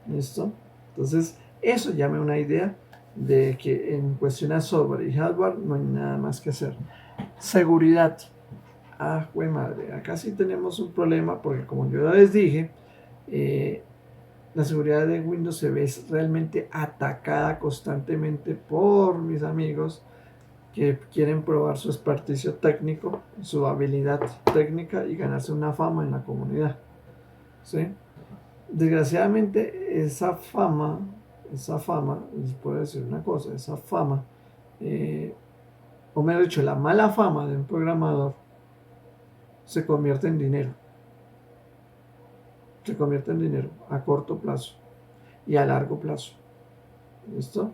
¿Listo? Entonces, eso ya me da una idea de que en cuestión de software y hardware no hay nada más que hacer. Seguridad. Ah, güey madre, acá sí tenemos un problema porque como yo les dije, la seguridad de Windows se ve realmente atacada constantemente por mis amigos que quieren probar su experticio técnico, su habilidad técnica y ganarse una fama en la comunidad. ¿Sí? Desgraciadamente esa fama, les puedo decir una cosa, esa fama, o mejor dicho, la mala fama de un programador se convierte en dinero. Se convierte en dinero a corto plazo y a largo plazo. ¿Listo?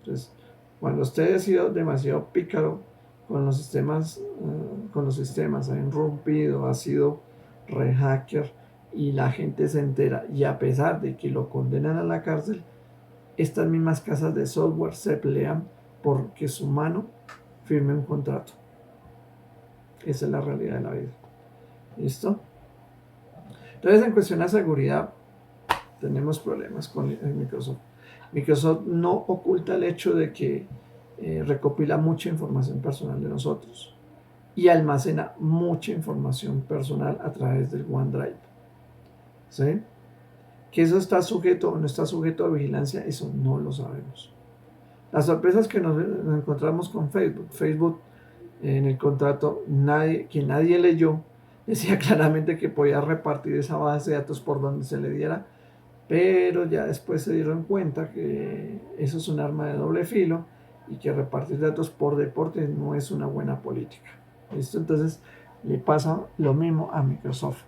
Entonces, cuando usted ha sido demasiado pícaro con los sistemas, ha irrumpido, ha sido rehacker y la gente se entera y a pesar de que lo condenan a la cárcel, estas mismas casas de software se pelean porque su mano firme un contrato. Esa es la realidad de la vida. ¿Listo? Entonces, en cuestión de seguridad, tenemos problemas con Microsoft. Microsoft no oculta el hecho de que recopila mucha información personal de nosotros y almacena mucha información personal a través del OneDrive. ¿Sí? Que eso está sujeto o no está sujeto a vigilancia, eso no lo sabemos. Las sorpresas que nos encontramos con Facebook en el contrato, que nadie leyó, decía claramente que podía repartir esa base de datos por donde se le diera, pero ya después se dieron cuenta que eso es un arma de doble filo y que repartir datos por deporte no es una buena política. ¿Listo? Entonces le pasa lo mismo a Microsoft.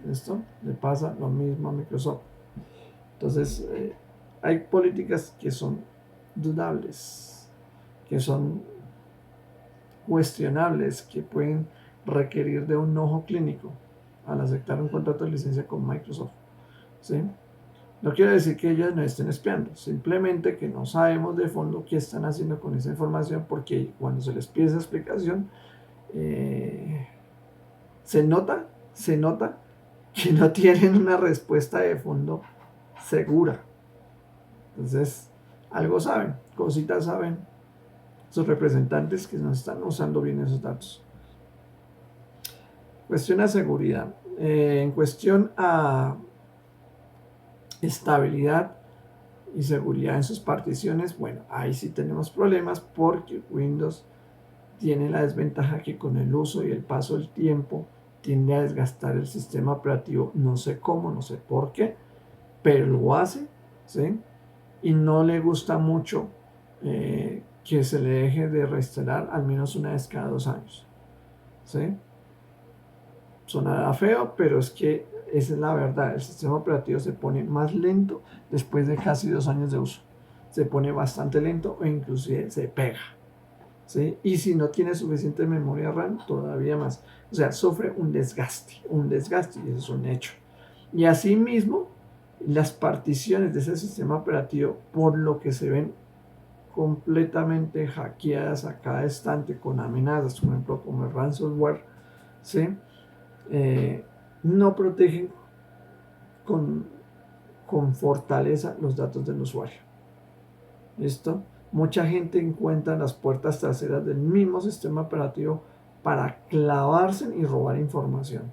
¿Listo? Le pasa lo mismo a Microsoft. Entonces hay políticas que son dudables, que son cuestionables, que pueden requerir de un ojo clínico al aceptar un contrato de licencia con Microsoft. ¿Sí? No quiere decir que ellos nos estén espiando, simplemente que no sabemos de fondo qué están haciendo con esa información porque cuando se les pide esa explicación Se nota que no tienen una respuesta de fondo segura. Entonces, algo saben, cositas saben sus representantes que no están usando bien esos datos. Cuestión a seguridad. En cuestión a estabilidad y seguridad en sus particiones, bueno, ahí sí tenemos problemas porque Windows tiene la desventaja que con el uso y el paso del tiempo tiende a desgastar el sistema operativo, no sé cómo, no sé por qué, pero lo hace, ¿sí? Y no le gusta mucho que se le deje de reinstalar al menos una vez cada 2 años, ¿sí? Sonará feo, pero es que esa es la verdad. El sistema operativo se pone más lento después de casi 2 años de uso. Se pone bastante lento o inclusive se pega, ¿sí? Y si no tiene suficiente memoria RAM, todavía más. O sea, sufre un desgaste, y eso es un hecho. Y asimismo, las particiones de ese sistema operativo, por lo que se ven completamente hackeadas a cada instante con amenazas, por ejemplo, como el ransomware, ¿sí? No protegen con, con fortaleza los datos del usuario. ¿Listo? Mucha gente encuentra las puertas traseras del mismo sistema operativo para clavarse y robar información,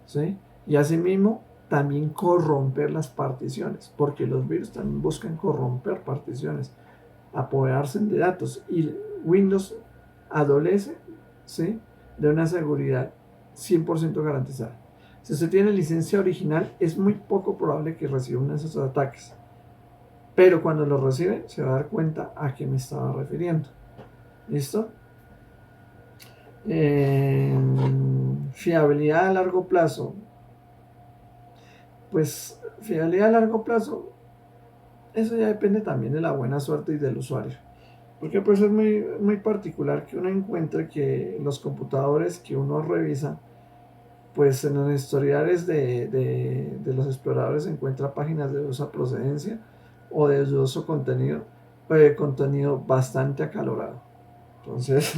¿sí? Y asimismo también corromper las particiones, porque los virus también buscan corromper particiones, apoderarse de datos, y Windows adolece, ¿sí?, de una seguridad 100% garantizada. Si usted tiene licencia original, es muy poco probable que reciba uno de esos ataques, pero cuando lo recibe se va a dar cuenta a qué me estaba refiriendo. ¿Listo? Fiabilidad a largo plazo. Pues fiabilidad a largo plazo, eso ya depende también de la buena suerte y del usuario. Porque pues es muy, muy particular que uno encuentre que los computadores que uno revisa, pues en los historiales de los exploradores se encuentra páginas de dudosa procedencia o de dudoso contenido, contenido bastante acalorado. Entonces,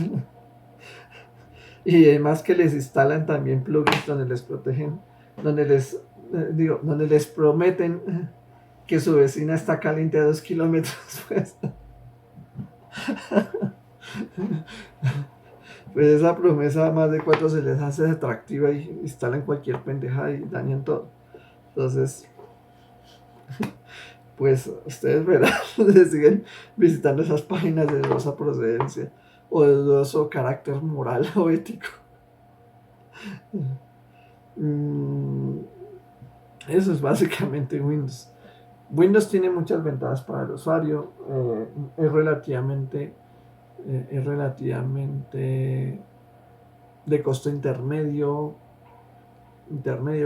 y además que les instalan también plugins donde les protegen, donde les prometen que su vecina está caliente a 2 kilómetros, pues. Pues esa promesa más de 4 se les hace atractiva y instalan cualquier pendeja y dañan todo. Entonces, pues ustedes verán, siguen visitando esas páginas de dudosa procedencia o de dudoso carácter moral o ético. Eso es básicamente Windows. Windows tiene muchas ventajas para el usuario, es relativamente de costo intermedio,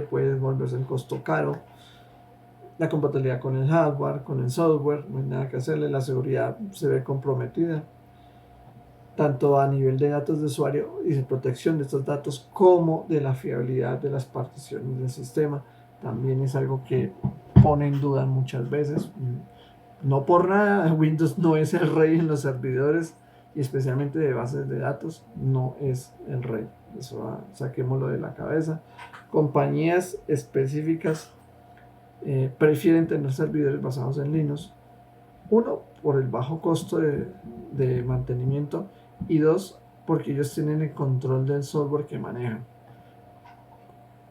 puede volverse un costo caro. La compatibilidad con el hardware, con el software, no hay nada que hacerle, la seguridad se ve comprometida, tanto a nivel de datos de usuario y de protección de estos datos, como de la fiabilidad de las particiones del sistema. También es algo que pone en duda muchas veces. No por nada, Windows no es el rey en los servidores y especialmente de bases de datos, no es el rey. Eso saquémoslo de la cabeza. Compañías específicas prefieren tener servidores basados en Linux. Uno, por el bajo costo de mantenimiento, y dos, porque ellos tienen el control del software que manejan.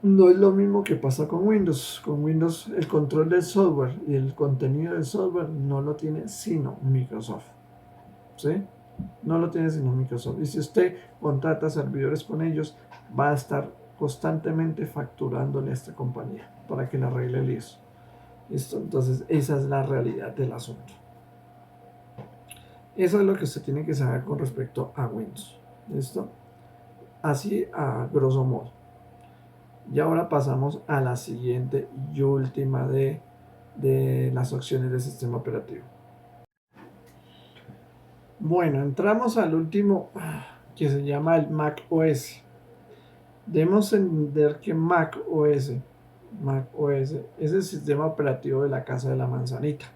No es lo mismo que pasa con Windows. Con Windows el control del software y el contenido del software no lo tiene sino Microsoft, ¿sí? No lo tiene sino Microsoft. Y si usted contrata servidores con ellos, va a estar constantemente facturándole a esta compañía para que le arregle el ISO. ¿Listo? Entonces esa es la realidad del asunto. Eso es lo que usted tiene que saber con respecto a Windows. ¿Listo? Así a grosso modo. Y ahora pasamos a la siguiente y última de las opciones del sistema operativo. Bueno, entramos al último, que se llama el Mac OS. Debemos entender que Mac OS es el sistema operativo de la casa de la manzanita.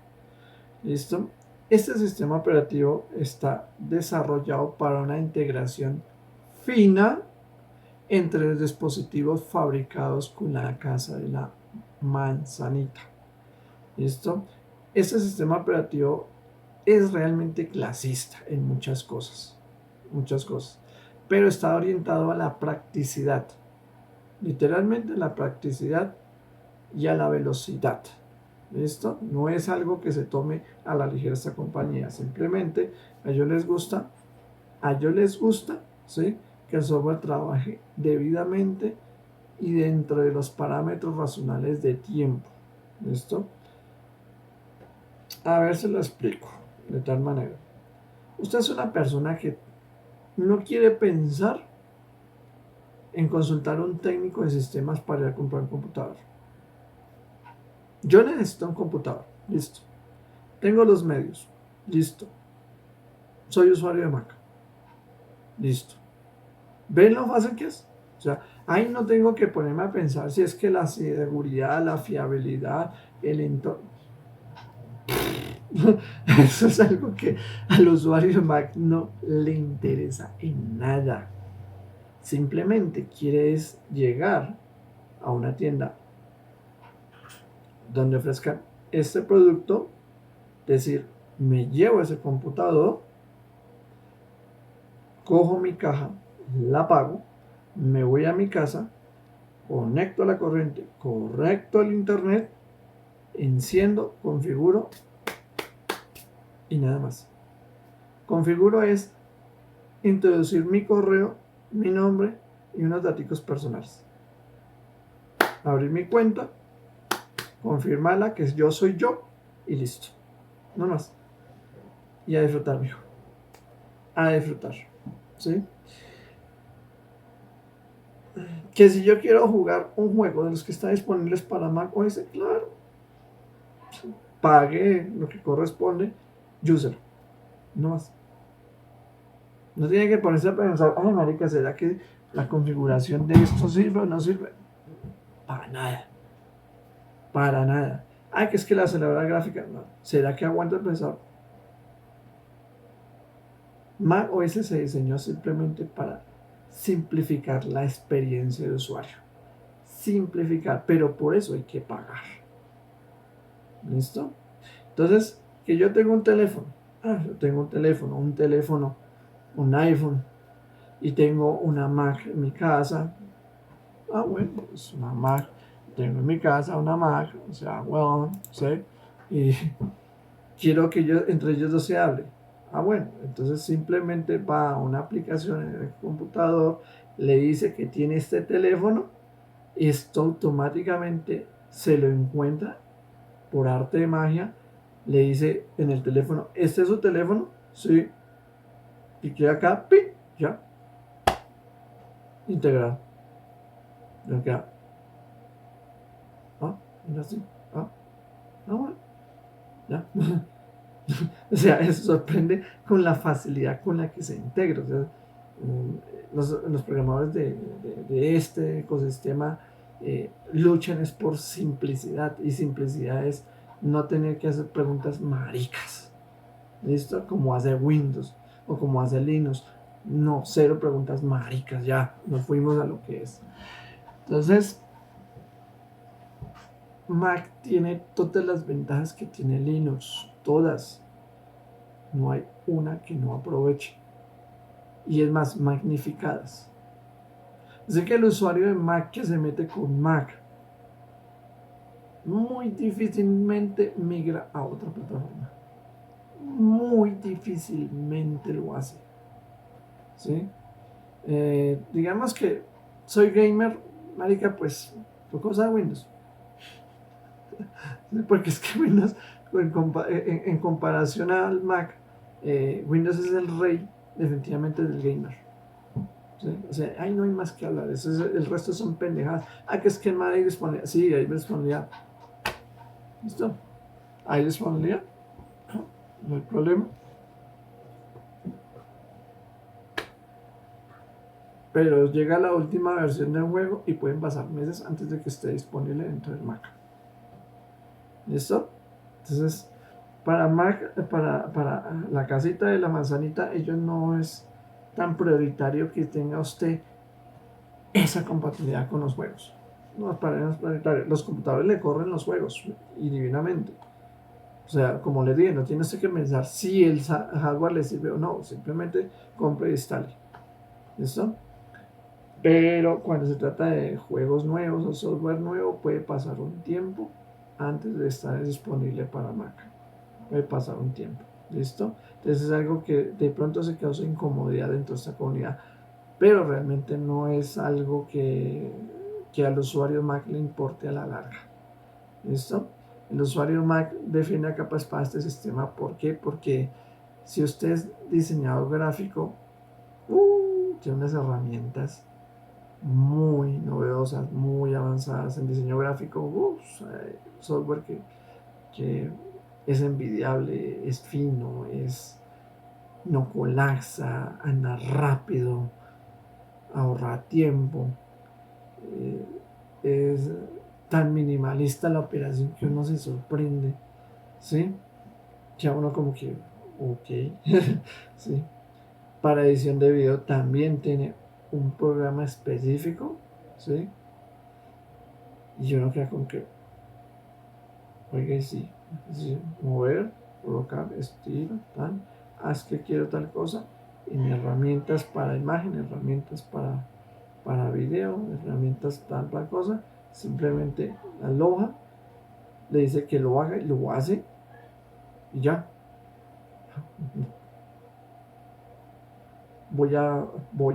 ¿Listo? Este sistema operativo está desarrollado para una integración fina entre los dispositivos fabricados con la casa de la manzanita. ¿Listo? Este sistema operativo es realmente clasista en muchas cosas, pero está orientado a la practicidad, literalmente a la practicidad y a la velocidad. ¿Listo? No es algo que se tome a la ligera esta compañía, simplemente a ellos les gusta, ¿sí?, que el software trabaje debidamente y dentro de los parámetros razonables de tiempo. ¿Listo? A ver, se lo explico de tal manera. Usted es una persona que no quiere pensar en consultar a un técnico de sistemas para ir a comprar un computador. Yo necesito un computador, listo. Tengo los medios, listo. Soy usuario de Mac, listo. ¿Ven lo fácil que es? O sea, ahí no tengo que ponerme a pensar si es que la seguridad, la fiabilidad, el entorno. Eso es algo que al usuario de Mac no le interesa en nada. Simplemente quieres llegar a una tienda donde ofrezcan este producto, decir, me llevo ese computador, cojo mi caja, la pago, me voy a mi casa, conecto a la corriente, conecto al internet, enciendo, configuro y nada más. Configuro es introducir mi correo, mi nombre y unos datos personales. Abrir mi cuenta, confirmarla que yo soy yo y listo. No más. Y a disfrutar, mijo. A disfrutar. ¿Sí? Que si yo quiero jugar un juego de los que están disponibles para Mac OS, claro, pague lo que corresponde, user, no más. No tiene que ponerse a pensar, ay marica, ¿será que la configuración de esto sirve o no sirve? Para nada. Para nada. Ay, que es que la aceleradora gráfica, no. ¿Será que aguanta el procesador? Mac OS se diseñó simplemente para simplificar la experiencia de usuario. Simplificar, pero por eso hay que pagar. ¿Listo? Entonces, que yo tengo un teléfono. Yo tengo un teléfono, un iPhone, y tengo una Mac en mi casa. Bueno, pues una Mac. Tengo en mi casa una Mac, o sea, bueno, ¿sí? Y quiero que entre ellos dos se hable. Bueno, entonces simplemente va a una aplicación en el computador, le dice que tiene este teléfono, y esto automáticamente se lo encuentra por arte de magia. Le dice en el teléfono, ¿este es su teléfono? Sí. Y queda acá, ¡pin! Ya. Integrado. Ya queda. Mira así. Bueno. Ya. O sea, eso sorprende con la facilidad con la que se integra. O sea, los programadores de este ecosistema luchan es por simplicidad, y simplicidad es no tener que hacer preguntas maricas. ¿Listo? Como hace Windows o como hace Linux. No, cero preguntas maricas, ya, nos fuimos a lo que es. Entonces, Mac tiene todas las ventajas que tiene Linux, todas. No hay una que no aproveche. Y es más, magnificadas. Así que el usuario de Mac que se mete con Mac muy difícilmente migra a otra plataforma. Muy difícilmente lo hace. ¿Sí? Digamos que soy gamer, marica, pues toco usar Windows. Porque es que Windows, en comparación al Mac, Windows es el rey definitivamente del gamer. ¿Sí? O sea, ahí no hay más que hablar. El resto son pendejadas. Que es que en Mac hay disponibilidad. Sí, hay disponibilidad. ¿Listo? Hay disponibilidad. No hay problema. Pero llega la última versión del juego y pueden pasar meses antes de que esté disponible dentro del Mac. ¿Listo? Entonces, para Mac, para la casita de la manzanita, ello no es tan prioritario que tenga usted esa compatibilidad con los juegos. Los computadores le corren los juegos y divinamente. O sea, como les dije, no tiene usted que pensar si el hardware le sirve o no, simplemente compre y instale. ¿Listo? Pero cuando se trata de juegos nuevos o software nuevo, puede pasar un tiempo antes de estar disponible para Mac. Puede pasar un tiempo. ¿Listo? Entonces es algo que de pronto se causa incomodidad dentro de esta comunidad. Pero realmente no es algo que al usuario Mac le importe a la larga. ¿Listo? El usuario Mac define a capa espada este sistema. ¿Por qué? Porque si usted es diseñador gráfico, tiene unas herramientas muy novedosas, muy avanzadas en diseño gráfico, software que es envidiable, es fino, no colapsa, anda rápido, ahorra tiempo, es tan minimalista la operación que uno se sorprende, ¿sí? Ya uno como que, ok, ¿sí? Para edición de video también tiene un programa específico, ¿sí? Y uno queda como que, oiga, sí, mover, colocar, estilo, tal, haz que quiero tal cosa, en herramientas para imagen, herramientas para video, herramientas tal cosa, simplemente la aloja, le dice que lo haga y lo hace, y ya. Voy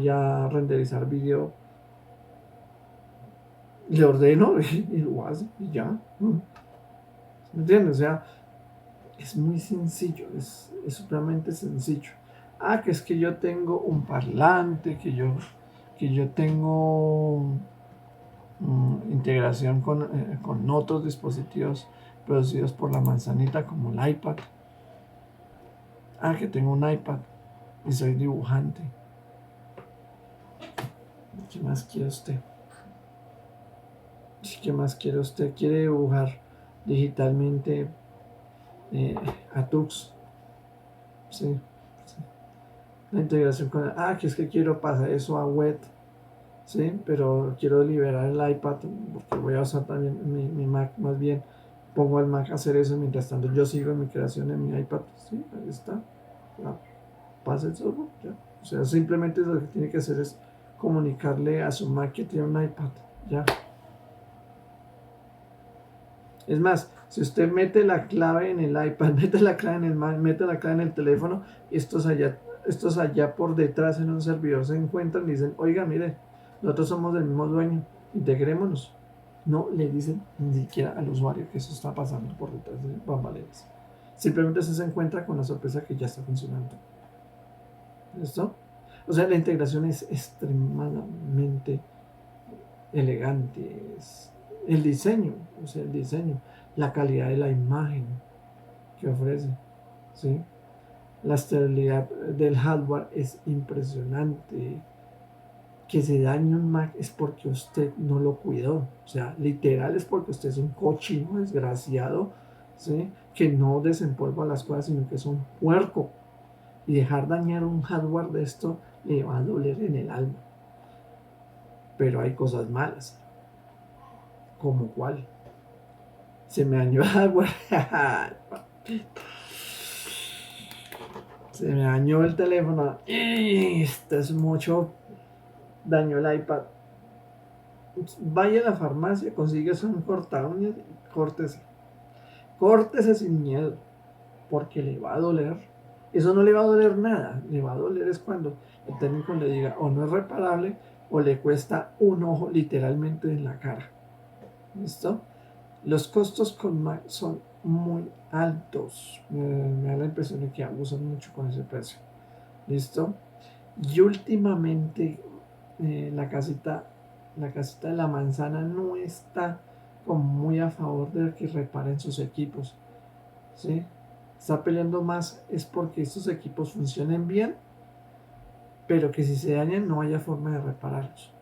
a renderizar video, le ordeno y lo hace, y ya. ¿Me entiendes? O sea, es muy sencillo, es supremamente sencillo. Ah, que es que yo tengo un parlante, que yo tengo integración con otros dispositivos producidos por la manzanita como el iPad. Ah, que tengo un iPad y soy dibujante. ¿Qué más quiere usted? ¿Qué más quiere usted? ¿Quiere dibujar digitalmente a Tux? Sí, sí. La integración que es que quiero pasar eso a web, sí, pero quiero liberar el iPad porque voy a usar también mi Mac, más bien pongo al Mac a hacer eso mientras tanto yo sigo en mi creación en mi iPad, sí, ahí está, ya, pasa el software, ya. O sea, simplemente lo que tiene que hacer es comunicarle a su Mac que tiene un iPad, ya. Es más, si usted mete la clave en el iPad, mete la clave en el Mac, mete la clave en el teléfono, estos allá por detrás en un servidor se encuentran y dicen, oiga, mire, nosotros somos del mismo dueño, integrémonos. No le dicen ni siquiera al usuario que eso está pasando por detrás de bambaleras. Simplemente se encuentra con la sorpresa que ya está funcionando. ¿Listo? O sea, la integración es extremadamente elegante. El diseño, o sea, el diseño, la calidad de la imagen que ofrece, ¿sí? La estabilidad del hardware es impresionante. Que se dañe un Mac es porque usted no lo cuidó. O sea, literal es porque usted es un cochino desgraciado, ¿sí? Que no desempolva las cosas, sino que es un puerco. Y dejar dañar un hardware de esto le va a doler en el alma. Pero hay cosas malas. ¿Como cuál? Se me dañó el hardware. Se me dañó el teléfono. Esto es mucho. Dañó el iPad. Vaya a la farmacia, consíguese un corta uñas y córtese. Córtese sin miedo, porque le va a doler. Eso no le va a doler nada. Le va a doler es cuando el técnico le diga o no es reparable o le cuesta un ojo literalmente en la cara. ¿Listo? Los costos con Mac son muy altos. Me da la impresión de que abusan mucho con ese precio. ¿Listo? Y últimamente la casita de la manzana no está como muy a favor de que reparen sus equipos. ¿Sí? Está peleando más es porque estos equipos funcionen bien, pero que si se dañan no haya forma de repararlos.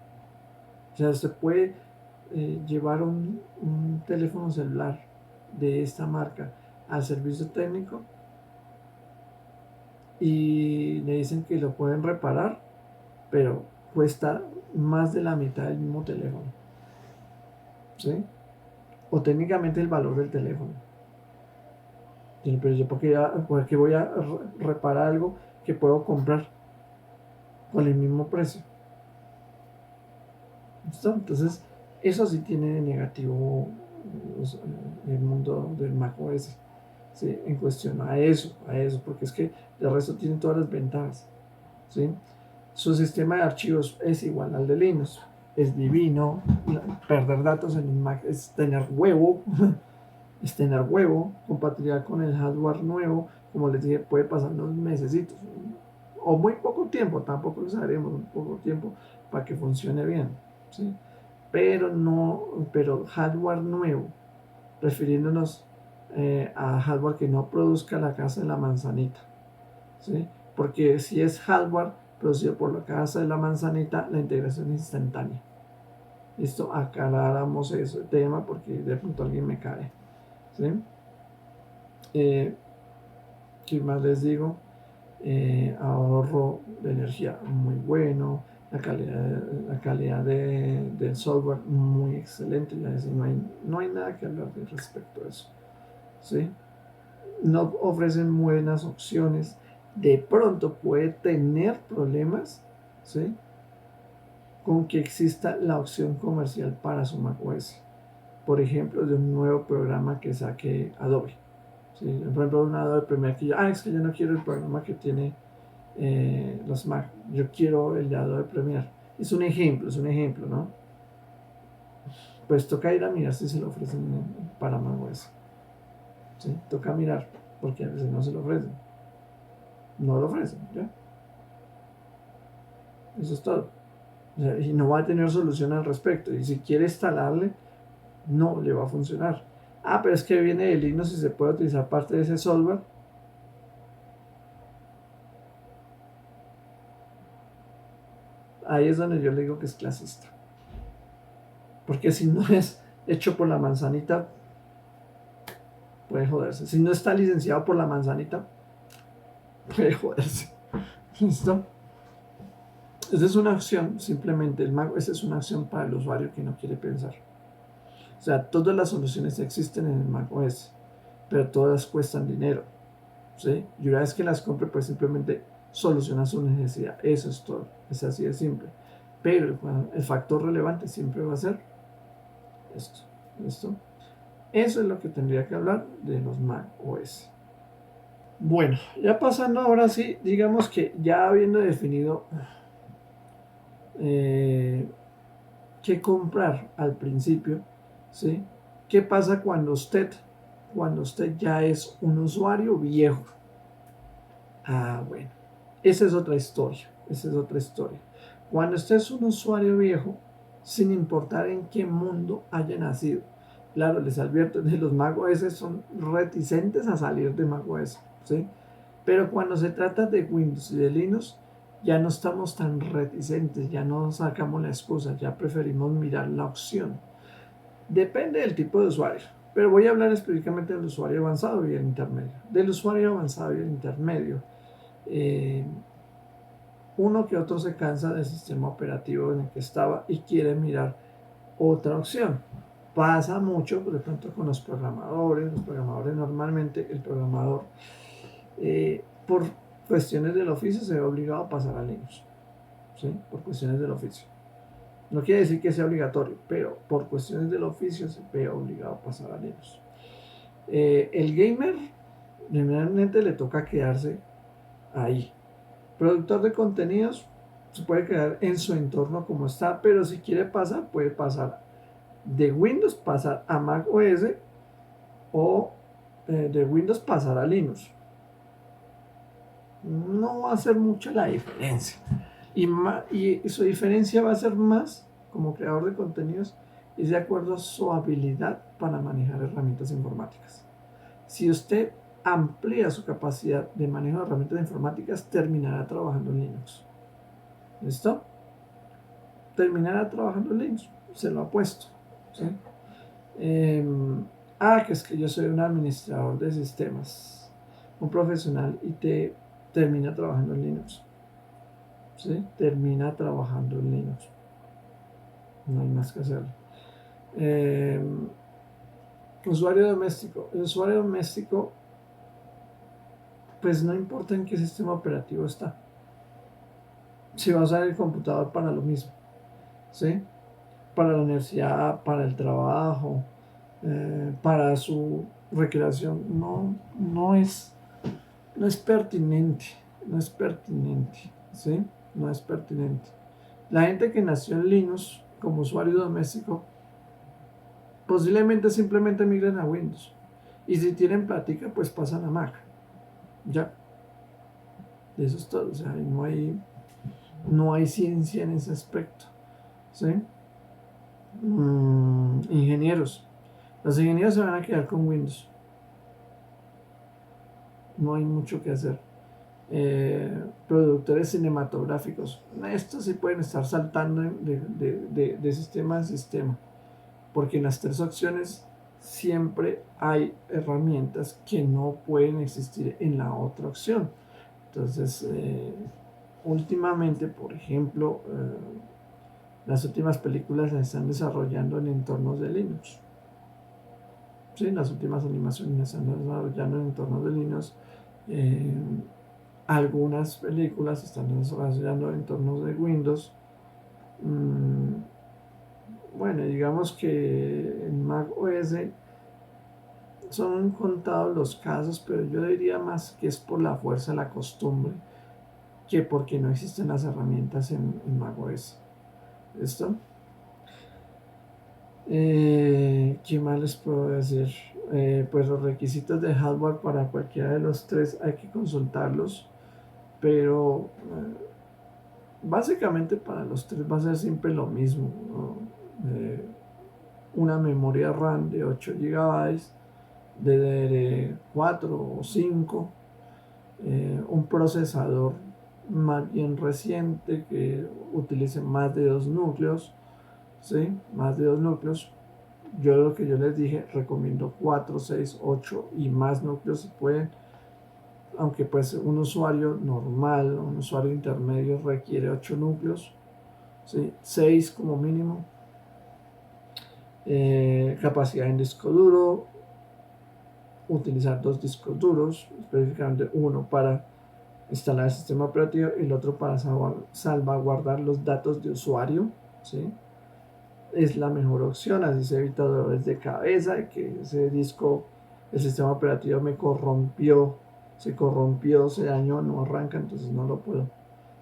O sea, usted puede llevar un teléfono celular de esta marca al servicio técnico y le dicen que lo pueden reparar, pero cuesta más de la mitad del mismo teléfono, ¿sí? O técnicamente el valor del teléfono. Pero yo, ¿por qué voy a reparar algo que puedo comprar con el mismo precio? ¿Listo? Entonces, eso sí tiene de negativo el mundo del macOS, ¿sí? En cuestión a eso, porque es que el resto tiene todas las ventajas, ¿sí? Su sistema de archivos es igual al de Linux, es divino. Perder datos en un Mac es tener huevo, es tener huevo, compatibilidad con el hardware nuevo, como les dije, puede pasar unos mesecitos, o muy poco tiempo, tampoco usaremos un poco tiempo para que funcione bien, ¿sí? Pero hardware nuevo, refiriéndonos a hardware que no produzca la casa de la manzanita, ¿sí? Porque si es hardware producido por la casa de la manzanita, la integración es instantánea. Listo, aclaramos ese tema porque de pronto alguien me cae, ¿sí? ¿Qué más les digo? Ahorro de energía muy bueno, la calidad del software muy excelente, ya decir, no hay nada que hablar respecto a eso, ¿sí? No ofrecen buenas opciones, de pronto puede tener problemas, ¿sí? Con que exista la opción comercial para su macOS, por ejemplo, de un nuevo programa que saque Adobe, ¿sí? Por ejemplo, un Adobe Premiere que es que yo no quiero el programa que tiene los Mac, yo quiero el de Adobe Premiere. Es un ejemplo, ¿no? Pues toca ir a mirar si se lo ofrecen para macOS, ¿sí? Toca mirar, porque a veces no se lo ofrecen. No lo ofrecen, ¿ya? Eso es todo. O sea, y no va a tener solución al respecto. Y si quiere instalarle, no le va a funcionar. Pero es que viene de Linux y se puede utilizar parte de ese software. Ahí es donde yo le digo que es clasista. Porque si no es hecho por la manzanita, puede joderse. Si no está licenciado por la manzanita, puede joderse. ¿Listo? Esa es una opción, simplemente el Mac, esa es una opción para el usuario que no quiere pensar. O sea, todas las soluciones existen en el Mac OS, pero todas cuestan dinero, ¿sí? Y una vez que las compre, pues simplemente soluciona su necesidad. Eso es todo, es así de simple. Pero el factor relevante siempre va a ser esto, ¿listo? Eso es lo que tendría que hablar de los Mac OS. Bueno, ya pasando ahora sí, digamos que ya habiendo definido eh, qué comprar al principio, ¿sí? ¿Qué pasa cuando usted ya es un usuario viejo? Bueno, esa es otra historia, Cuando usted es un usuario viejo, sin importar en qué mundo haya nacido, claro, les advierto, de los macOS son reticentes a salir de macOS, ¿sí? Pero cuando se trata de Windows y de Linux, ya no estamos tan reticentes, ya no sacamos la excusa, ya preferimos mirar la opción. Depende del tipo de usuario, pero voy a hablar específicamente del usuario avanzado y el intermedio. Del usuario avanzado y el intermedio, eh, uno que otro se cansa del sistema operativo en el que estaba y quiere mirar otra opción. Pasa mucho, por ejemplo, con los programadores. Los programadores normalmente, el programador, por cuestiones del oficio, se ve obligado a pasar a Linux, ¿sí? Por cuestiones del oficio. No quiere decir que sea obligatorio, pero por cuestiones del oficio se ve obligado a pasar a Linux. El gamer generalmente le toca quedarse ahí. Productor de contenidos se puede quedar en su entorno como está, pero si quiere pasar, puede pasar de Windows, pasar a Mac OS o de Windows pasar a Linux. No va a ser mucha la diferencia. Y su diferencia va a ser más como creador de contenidos y de acuerdo a su habilidad para manejar herramientas informáticas. Si usted amplía su capacidad de manejo de herramientas informáticas, terminará trabajando en Linux. ¿Listo? Terminará trabajando en Linux, se lo apuesto, ¿sí? Que es que yo soy un administrador de sistemas, un profesional IT termina trabajando en Linux, ¿sí? Termina trabajando en Linux. No hay más que hacer. Eh, Usuario doméstico. El usuario doméstico, pues no importa en qué sistema operativo está. Si va a usar el computador para lo mismo, ¿sí? Para la universidad, para el trabajo, para su recreación, no es pertinente, no es pertinente, ¿sí? No es pertinente. La gente que nació en Linux como usuario doméstico posiblemente simplemente migren a Windows. Y si tienen plática, pues pasan a Mac. Ya, eso es todo. O sea, no hay ciencia en ese aspecto. ¿Sí? Ingenieros. Los ingenieros se van a quedar con Windows. No hay mucho que hacer. Productores cinematográficos. Estos sí pueden estar saltando de sistema a sistema. Porque en las tres opciones siempre hay herramientas que no pueden existir en la otra opción. Entonces, últimamente, por ejemplo, las últimas películas las están desarrollando en entornos de Linux. Sí, las últimas animaciones las están desarrollando en entornos de Linux. Eh, Algunas películas se están desarrollando en entornos de Windows. Bueno, digamos que en Mac OS son contados los casos, pero yo diría más que es por la fuerza de la costumbre que porque no existen las herramientas en Mac OS. ¿Listo? ¿Qué más les puedo decir? Pues los requisitos de hardware para cualquiera de los tres hay que consultarlos, pero básicamente para los tres va a ser siempre lo mismo, ¿no? Una memoria RAM de 8 GB, de 4 o 5, un procesador más bien reciente que utilice más de 2 núcleos, ¿sí? Más de 2 núcleos. Yo lo que yo les dije, recomiendo 4, 6, 8 y más núcleos si pueden, aunque pues un usuario normal, un usuario intermedio requiere 8 núcleos, ¿sí? 6 como mínimo. Capacidad en disco duro, utilizar 2 discos duros, específicamente uno para instalar el sistema operativo y el otro para salvaguardar los datos de usuario, ¿sí? Es la mejor opción, así se evita dolores de cabeza, de que ese disco, el sistema operativo se corrompió, se dañó, no arranca, entonces no lo puedo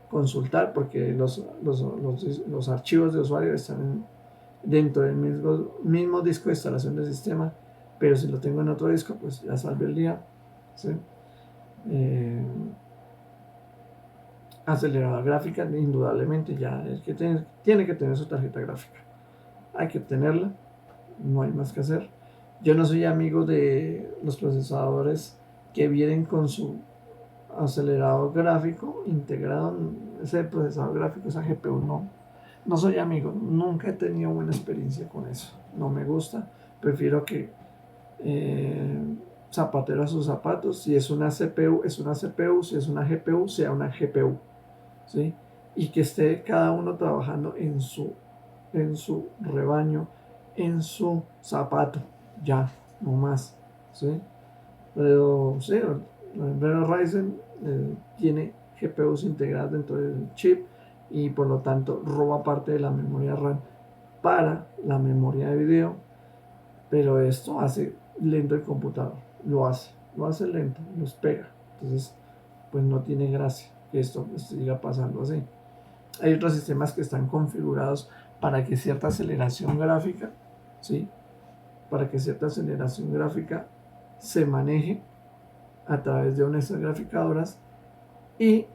consultar porque los archivos de usuario están dentro del mismo disco de instalación del sistema, pero si lo tengo en otro disco, pues ya salve el día, ¿sí? Aceleradora gráfica, indudablemente ya el que tiene que tener su tarjeta gráfica. Hay que tenerla, no hay más que hacer. Yo no soy amigo de los procesadores que vienen con su acelerador gráfico integrado, ese procesador gráfico, esa GPU, no soy amigo, nunca he tenido buena experiencia con eso, no me gusta, prefiero que zapatero a sus zapatos, si es una CPU, es una CPU, si es una GPU, sea una GPU, ¿sí? Y que esté cada uno trabajando en su rebaño, en su zapato, ya, no más, ¿sí? Pero sí, el Ryzen tiene GPUs integradas dentro del chip y por lo tanto roba parte de la memoria RAM para la memoria de video, pero esto hace lento el computador, lo hace lento, nos pega, entonces pues no tiene gracia que esto siga pasando así. Hay otros sistemas que están configurados para que cierta aceleración gráfica, ¿sí? Para que cierta aceleración gráfica se maneje a través de unas graficadoras y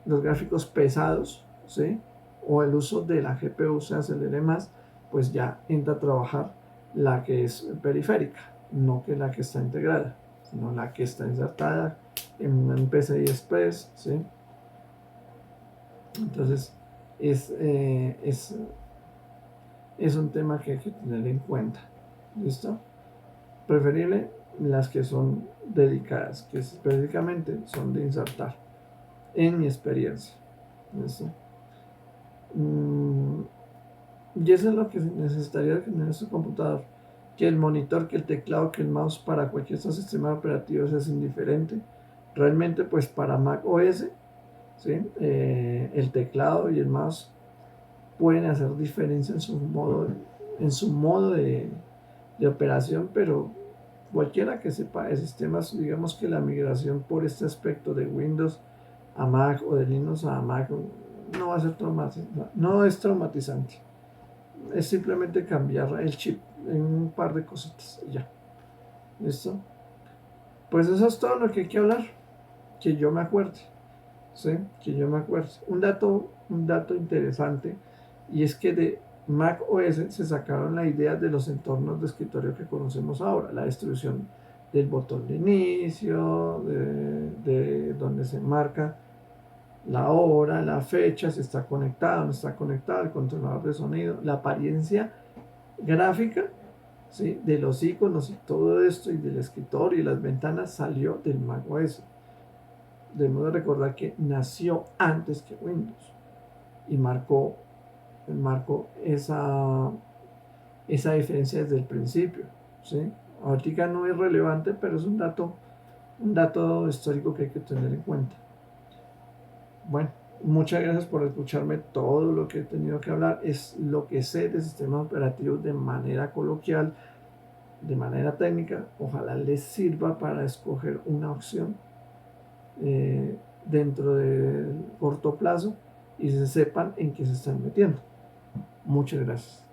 los gráficos pesados, ¿sí? O el uso de la GPU se acelere más, pues ya entra a trabajar la que es periférica, no que la que está integrada, sino la que está insertada en un PCI Express, ¿sí? Entonces, es un tema que hay que tener en cuenta. ¿Listo? Preferible las que son dedicadas, que específicamente son de insertar, en mi experiencia. ¿Listo? Mm, y eso es lo que necesitaría tener su computador. Que el monitor, que el teclado, que el mouse para cualquier sistema operativo es indiferente. Realmente pues para Mac OS, ¿sí? El teclado y el mouse pueden hacer diferencia en su modo de operación, pero cualquiera que sepa de sistemas, digamos que la migración por este aspecto de Windows a Mac o de Linux a Mac no va a ser traumatizante, no es traumatizante. Es simplemente cambiar el chip en un par de cositas y ya. ¿Listo? Pues eso es todo lo que hay que hablar, que yo me acuerde. ¿Sí? Que yo me acuerde. Un dato interesante, y es que de Mac OS se sacaron la idea de los entornos de escritorio que conocemos ahora, la distribución del botón de inicio, de donde se marca la hora, la fecha, si está conectado, no está conectado, el controlador de sonido, la apariencia gráfica, ¿sí? De los iconos y todo esto, y del escritorio y las ventanas salió del Mac OS. Debemos recordar que nació antes que Windows y marcó esa diferencia desde el principio. ¿Sí? Ahorita no es relevante, pero es un dato histórico que hay que tener en cuenta. Bueno, muchas gracias por escucharme. Todo lo que he tenido que hablar es lo que sé de sistemas operativos de manera coloquial, de manera técnica. Ojalá les sirva para escoger una opción dentro del corto plazo y se sepan en qué se están metiendo. Muchas gracias.